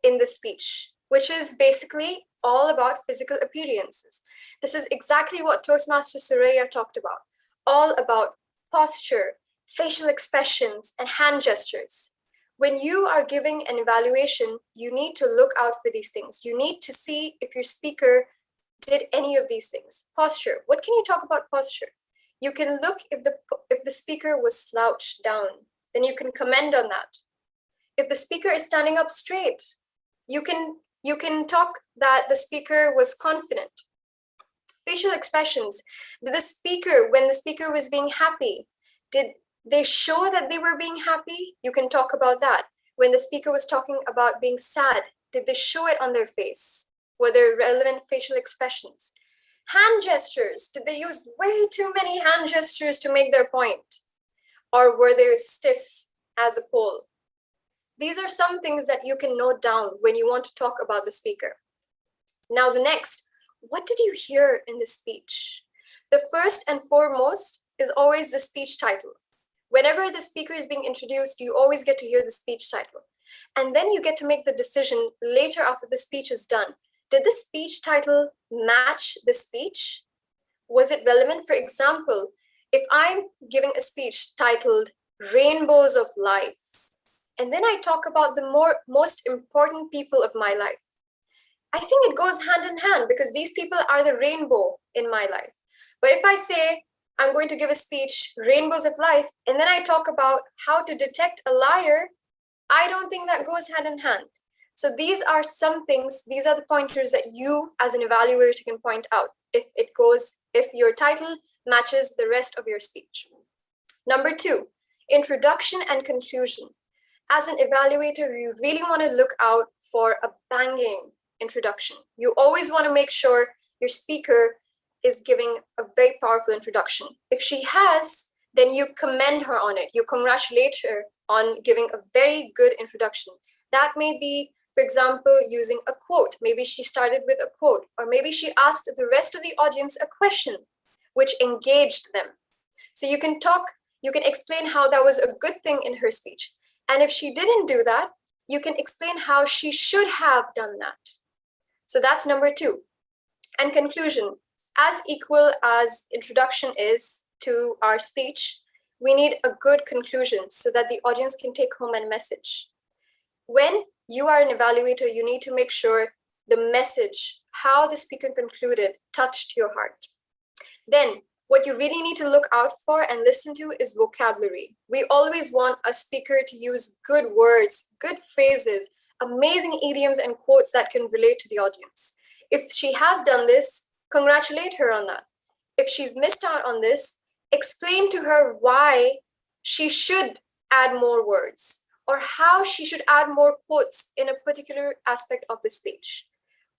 in the speech, which is basically all about physical appearances. This is exactly what Toastmaster Suraiya talked about, all about posture, facial expressions, and hand gestures. When you are giving an evaluation, you need to look out for these things. You need to see if your speaker did any of these things. Posture, what can you talk about posture? You can look if the speaker was slouched down, then you can commend on that. If the speaker is standing up straight, you can talk that the speaker was confident. Facial expressions, when the speaker was being happy, did they show that they were being happy? You can talk about that. When the speaker was talking about being sad, did they show it on their face? Were there relevant facial expressions? Hand gestures, did they use way too many hand gestures to make their point? Or were they stiff as a pole? These are some things that you can note down when you want to talk about the speaker. Now the next, what did you hear in the speech? The first and foremost is always the speech title. Whenever the speaker is being introduced, you always get to hear the speech title. And then you get to make the decision later after the speech is done. Did the speech title match the speech? Was it relevant? For example, if I'm giving a speech titled Rainbows of Life, and then I talk about the most important people of my life, I think it goes hand in hand because these people are the rainbow in my life. But if I say, I'm going to give a speech, Rainbows of Life, and then I talk about how to detect a liar, I don't think that goes hand in hand. So these are some things, these are the pointers that you as an evaluator can point out if your title matches the rest of your speech. Number 2, introduction and conclusion. As an evaluator, you really want to look out for a banging introduction. You always want to make sure your speaker is giving a very powerful introduction. If she has, then you commend her on it. You congratulate her on giving a very good introduction. That may be, for example, using a quote. Maybe she started with a quote, or maybe she asked the rest of the audience a question, which engaged them. So you can explain how that was a good thing in her speech. And if she didn't do that, you can explain how she should have done that. So that's number 2. And conclusion. As equal as introduction is to our speech, we need a good conclusion so that the audience can take home a message. When you are an evaluator, you need to make sure the message, how the speaker concluded, touched your heart. Then, what you really need to look out for and listen to is vocabulary. We always want a speaker to use good words, good phrases, amazing idioms and quotes that can relate to the audience. If she has done this, congratulate her on that. If she's missed out on this, explain to her why she should add more words, or how she should add more quotes in a particular aspect of the speech.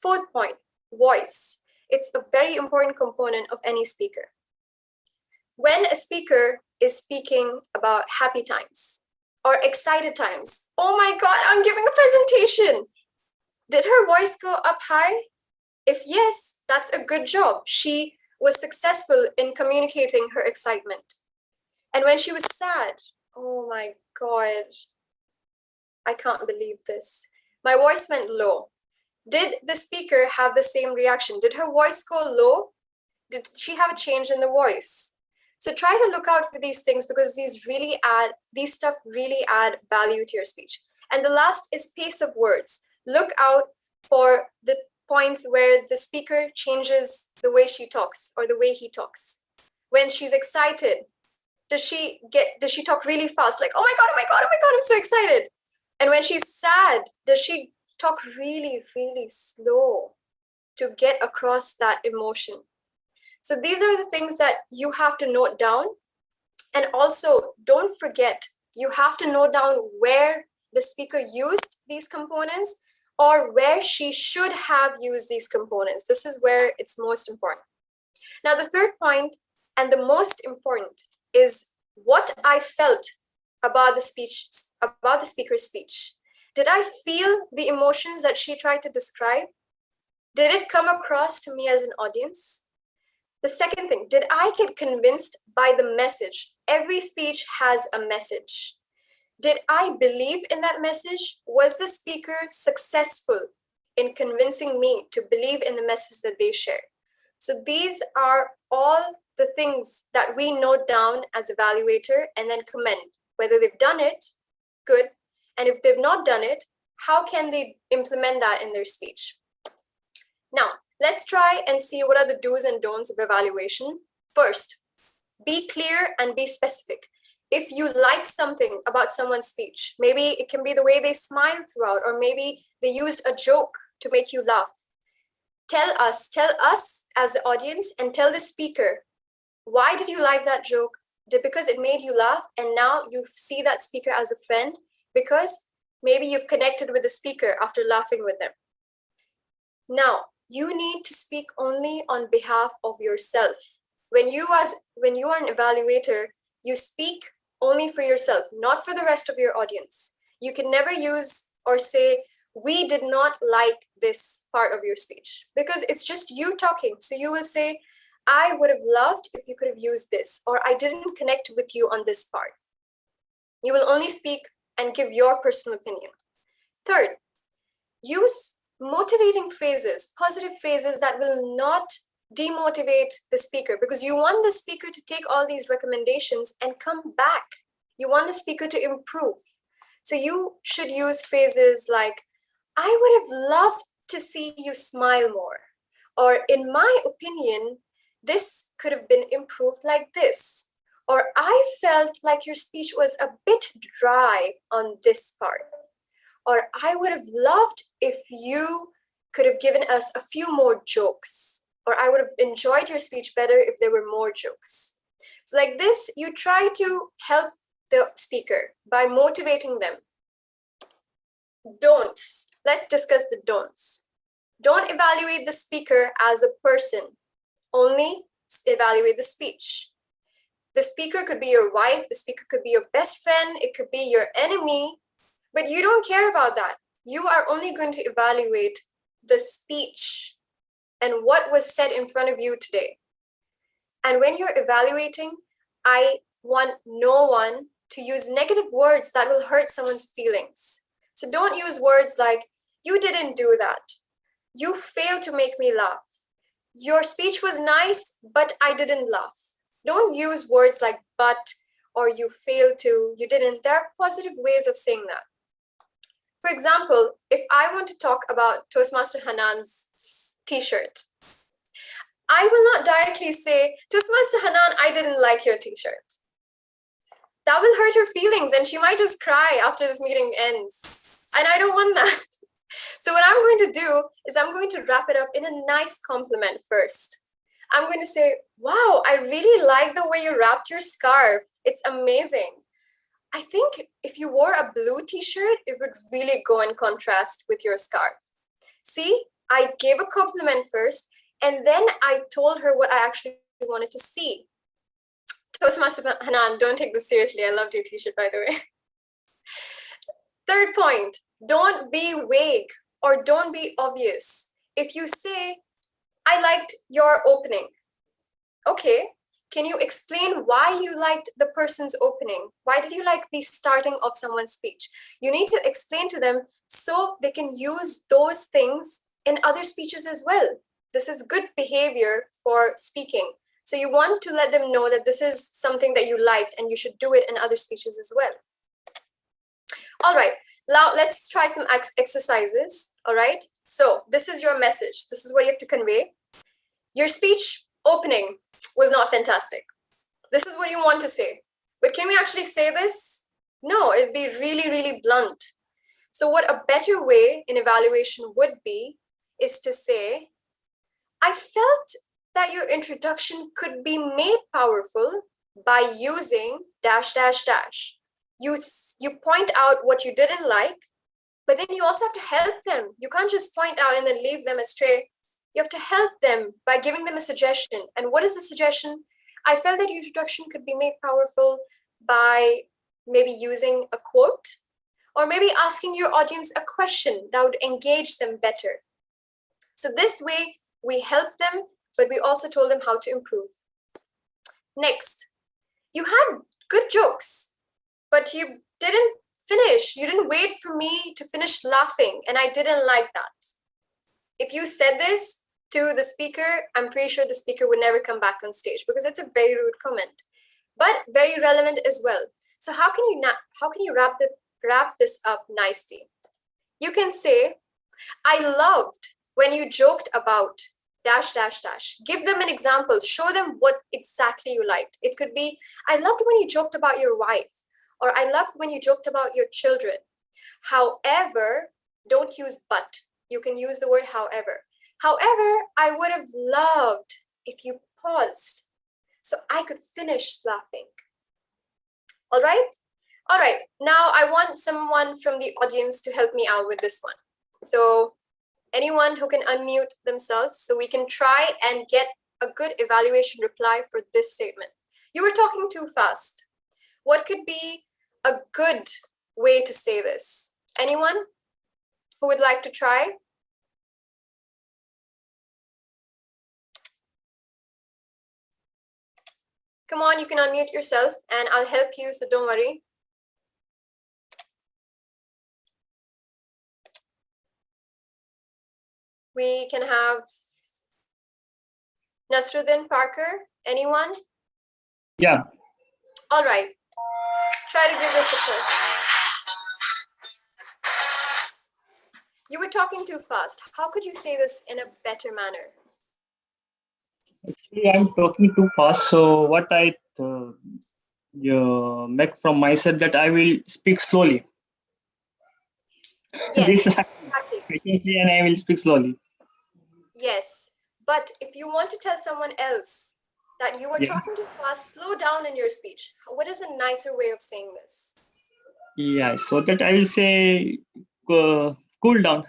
Fourth point, voice. It's a very important component of any speaker. When a speaker is speaking about happy times or excited times, oh my God, I'm giving a presentation. Did her voice go up high? If yes, that's a good job. She was successful in communicating her excitement. And when she was sad, oh my God, I can't believe this. My voice went low. Did the speaker have the same reaction? Did her voice go low? Did she have a change in the voice? So try to look out for these things because these stuff really add value to your speech. And the last is pace of words. Look out for the points where the speaker changes the way she talks or the way he talks. When she's excited, does she talk really fast? Like, oh my God, oh my God, oh my God, I'm so excited. And when she's sad, does she talk really, really slow to get across that emotion? So these are the things that you have to note down. And also, don't forget, you have to note down where the speaker used these components or where she should have used these components. This is where it's most important. Now, the third point, and the most important, is what I felt about the speaker's speech. Did I feel the emotions that she tried to describe? Did it come across to me as an audience? The second thing, did I get convinced by the message? Every speech has a message. Did I believe in that message? Was the speaker successful in convincing me to believe in the message that they shared? So these are all the things that we note down as evaluator and then commend. Whether they've done it, good. And if they've not done it, how can they implement that in their speech? Now, let's try and see what are the do's and don'ts of evaluation. First, be clear and be specific. If you like something about someone's speech, maybe it can be the way they smile throughout, or maybe they used a joke to make you laugh. Tell us as the audience and tell the speaker, why did you like that joke? Because it made you laugh and now you see that speaker as a friend because maybe you've connected with the speaker after laughing with them. Now, you need to speak only on behalf of yourself. When you are an evaluator, you speak only for yourself, not for the rest of your audience. You can never use or say, we did not like this part of your speech, because it's just you talking. So you will say, I would have loved if you could have used this, or I didn't connect with you on this part. You will only speak and give your personal opinion. Third, use motivating phrases, positive phrases that will not demotivate the speaker, because you want the speaker to take all these recommendations and come back. You want the speaker to improve. So you should use phrases like, I would have loved to see you smile more. Or in my opinion, this could have been improved like this. Or I felt like your speech was a bit dry on this part. Or I would have loved if you could have given us a few more jokes. Or I would have enjoyed your speech better if there were more jokes. So like this, you try to help the speaker by motivating them. Don'ts. Let's discuss the don'ts. Don't evaluate the speaker as a person. Only evaluate the speech. The speaker could be your wife, the speaker could be your best friend, it could be your enemy, but you don't care about that. You are only going to evaluate the speech and what was said in front of you today. And when you're evaluating, I want no one to use negative words that will hurt someone's feelings. So don't use words like, you didn't do that. You failed to make me laugh. Your speech was nice, but I didn't laugh. Don't use words like but or you failed to, you didn't. There are positive ways of saying that. For example, if I want to talk about Toastmaster Hanan's t-shirt, I will not directly say, Toastmaster Hanan, I didn't like your t-shirt. That will hurt her feelings and she might just cry after this meeting ends. And I don't want that. So what I'm going to do is I'm going to wrap it up in a nice compliment first. I'm going to say, wow, I really like the way you wrapped your scarf. It's amazing. I think if you wore a blue t-shirt, it would really go in contrast with your scarf. See, I gave a compliment first, and then I told her what I actually wanted to see. Toastmaster Hanan, don't take this seriously. I loved your t-shirt, by the way. Third point, don't be vague or don't be obvious. If you say, I liked your opening. Okay, can you explain why you liked the person's opening? Why did you like the starting of someone's speech? You need to explain to them so they can use those things in other speeches as well. This is good behavior for speaking. So you want to let them know that this is something that you liked and you should do it in other speeches as well. All right, now let's try some exercises. All right, so this is your message. This is what you have to convey. Your speech opening was not fantastic. This is what you want to say. But can we actually say this? No, it'd be really, really blunt. So what a better way in evaluation would be is to say, I felt that your introduction could be made powerful by using dash, dash, dash. You point out what you didn't like, but then you also have to help them. You can't just point out and then leave them astray. You have to help them by giving them a suggestion. And what is the suggestion? I felt that your introduction could be made powerful by maybe using a quote, or maybe asking your audience a question that would engage them better. So this way, we help them, but we also told them how to improve. Next, you had good jokes, but you didn't finish. You didn't wait for me to finish laughing, and I didn't like that. If you said this to the speaker, I'm pretty sure the speaker would never come back on stage because it's a very rude comment, but very relevant as well. So how can you wrap this up nicely? You can say, I loved when you joked about dash, dash, dash. Give them an example. Show them what exactly you liked. It could be, I loved when you joked about your wife, or I loved when you joked about your children. However, don't use but. You can use the word however. However, I would have loved if you paused so I could finish laughing. All right? All right, now I want someone from the audience to help me out with this one. So anyone who can unmute themselves so we can try and get a good evaluation reply for this statement. You were talking too fast. What could be a good way to say this? Anyone who would like to try? Come on, you can unmute yourself and I'll help you, so don't worry. We can have Nasruddin Parker. Anyone? Yeah. All right. Try to give this a try. You were talking too fast. How could you say this in a better manner? Actually, I'm talking too fast. So what I make from myself that I will speak slowly. Yes, This exactly. and I will speak slowly. Yes, but if you want to tell someone else that you are talking too fast, slow down in your speech. What is a nicer way of saying this? Yeah, so that I will say cool down.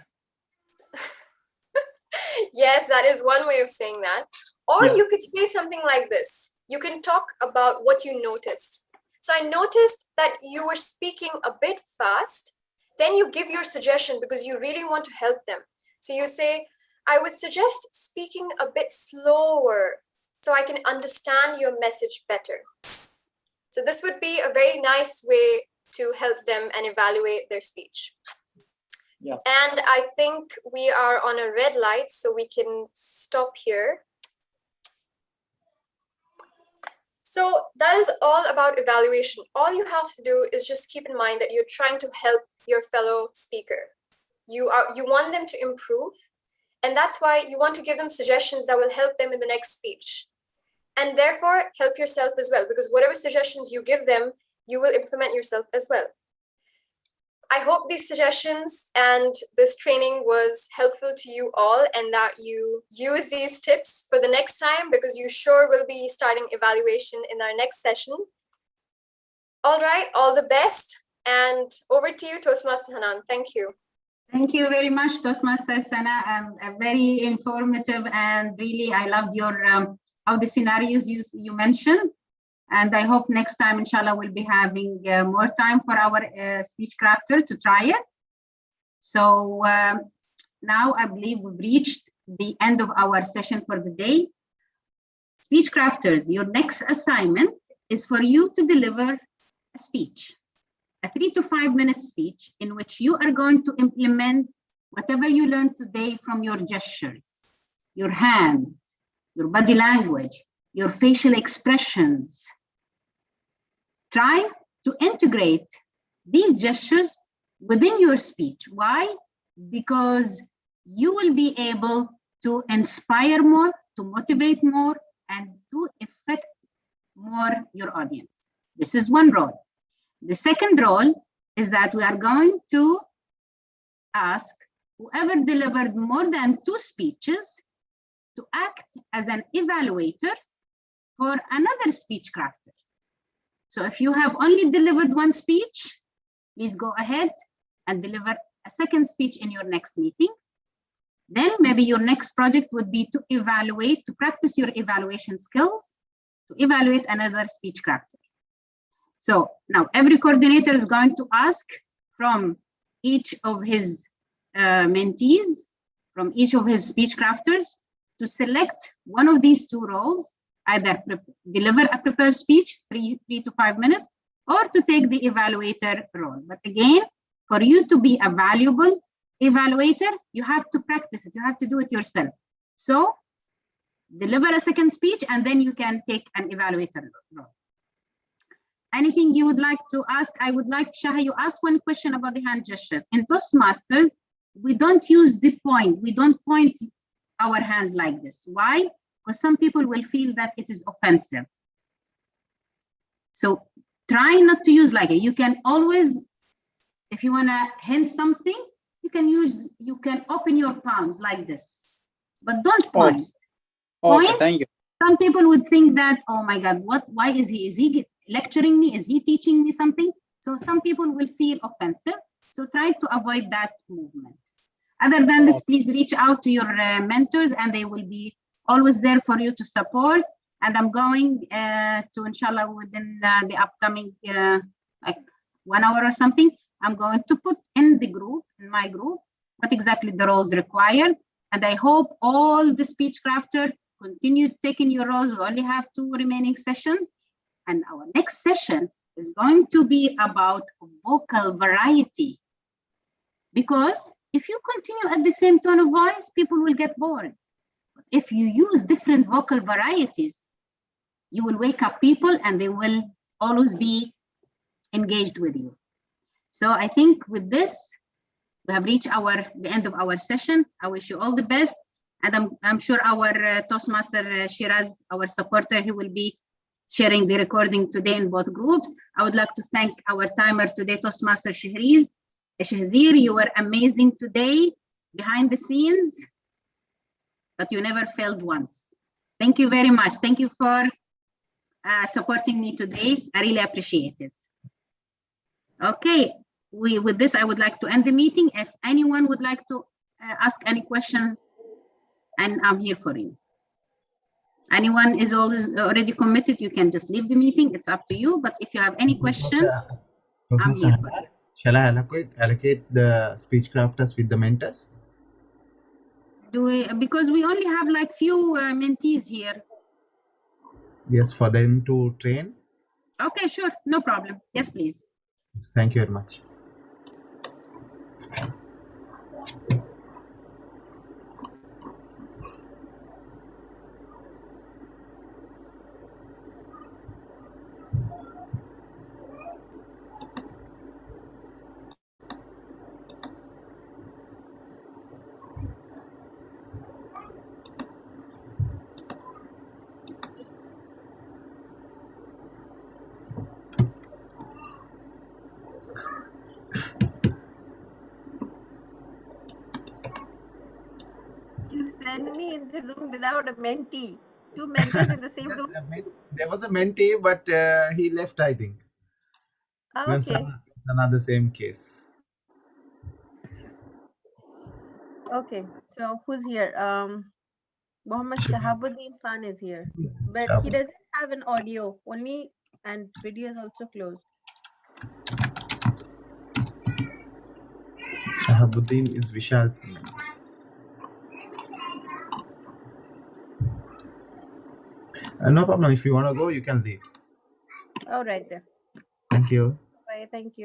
Yes, that is one way of saying that. Or you could say something like this. You can talk about what you noticed. So I noticed that you were speaking a bit fast. Then you give your suggestion because you really want to help them. So you say, I would suggest speaking a bit slower so I can understand your message better. So this would be a very nice way to help them and evaluate their speech. Yeah. And I think we are on a red light, so we can stop here. So that is all about evaluation. All you have to do is just keep in mind that you're trying to help your fellow speaker. You want them to improve, and that's why you want to give them suggestions that will help them in the next speech. And therefore, help yourself as well, because whatever suggestions you give them, you will implement yourself as well. I hope these suggestions and this training was helpful to you all and that you use these tips for the next time, because you sure will be starting evaluation in our next session. All right, all the best. And over to you, Toastmaster Hanan. Thank you. Thank you very much, Toastmaster Sana. Very informative, and really, I loved your how the scenarios you mentioned. And I hope next time, inshallah, we'll be having more time for our speech crafter to try it. So now I believe we've reached the end of our session for the day. Speech crafters, your next assignment is for you to deliver a speech, a 3 to 5 minute speech in which you are going to implement whatever you learned today from your gestures, your hands, your body language, your facial expressions. Try to integrate these gestures within your speech. Why? Because you will be able to inspire more, to motivate more, and to affect more your audience. This is one role. The second role is that we are going to ask whoever delivered more than 2 speeches to act as an evaluator for another speech crafter. So if you have only delivered 1 speech, please go ahead and deliver a second speech in your next meeting. Then maybe your next project would be to evaluate, to practice your evaluation skills, to evaluate another speech crafter. So now every coordinator is going to ask from each of his mentees, from each of his speech crafters, to select one of these 2 roles, either deliver a prepared speech, 3 to 5 minutes, or to take the evaluator role. But again, for you to be a valuable evaluator, you have to practice it. You have to do it yourself. So deliver a second speech, and then you can take an evaluator role. Anything you would like to ask? I would like, Shaha, you asked one question about the hand gestures. In Toastmasters, we don't use the point. We don't point our hands like this. Why? Because some people will feel that it is offensive. So try not to use like it. You can always, if you want to hint something, you can open your palms like this, but don't point. Okay, thank you. Some people would think that, oh my God, why is he lecturing me? Is he teaching me something? So some people will feel offensive. So try to avoid that movement. Other than this, please reach out to your mentors, and they will be always there for you to support. And I'm going to, inshallah, within the upcoming like 1 hour or something, I'm going to put in the group, in my group, what exactly the roles required. And I hope all the speech crafters continue taking your roles. We only have 2 remaining sessions. And our next session is going to be about vocal variety. Because if you continue at the same tone of voice, people will get bored. But if you use different vocal varieties, you will wake up people and they will always be engaged with you. So I think with this, we have reached the end of our session. I wish you all the best. And I'm sure our Toastmaster Shiraz, our supporter, he will be sharing the recording today in both groups. I would like to thank our timer today, Toastmaster Shahzir. You were amazing today behind the scenes, but you never failed once. Thank you very much. Thank you for supporting me today. I really appreciate it. Okay, with this, I would like to end the meeting. If anyone would like to ask any questions, and I'm here for you. Anyone is already committed, you can just leave the meeting. It's up to you. But if you have any question, I'm here for you. Shall I allocate the speech crafters with the mentors? Because we only have like few mentees here. Yes, for them to train. Okay, sure, no problem. Yes, please. Thank you very much. You send me in the room without a mentee. 2 mentors in the same room. There was a mentee, but he left, I think. Even Okay. Sana the same case. Okay. So who's here? Mohammed Should be Shahabuddin Khan is here, but he Shab- doesn't have an audio only, and video is also closed. Shahabuddin is Vishal's name. No problem. If you want to go, you can leave. All right then. Thank you. Bye. Thank you.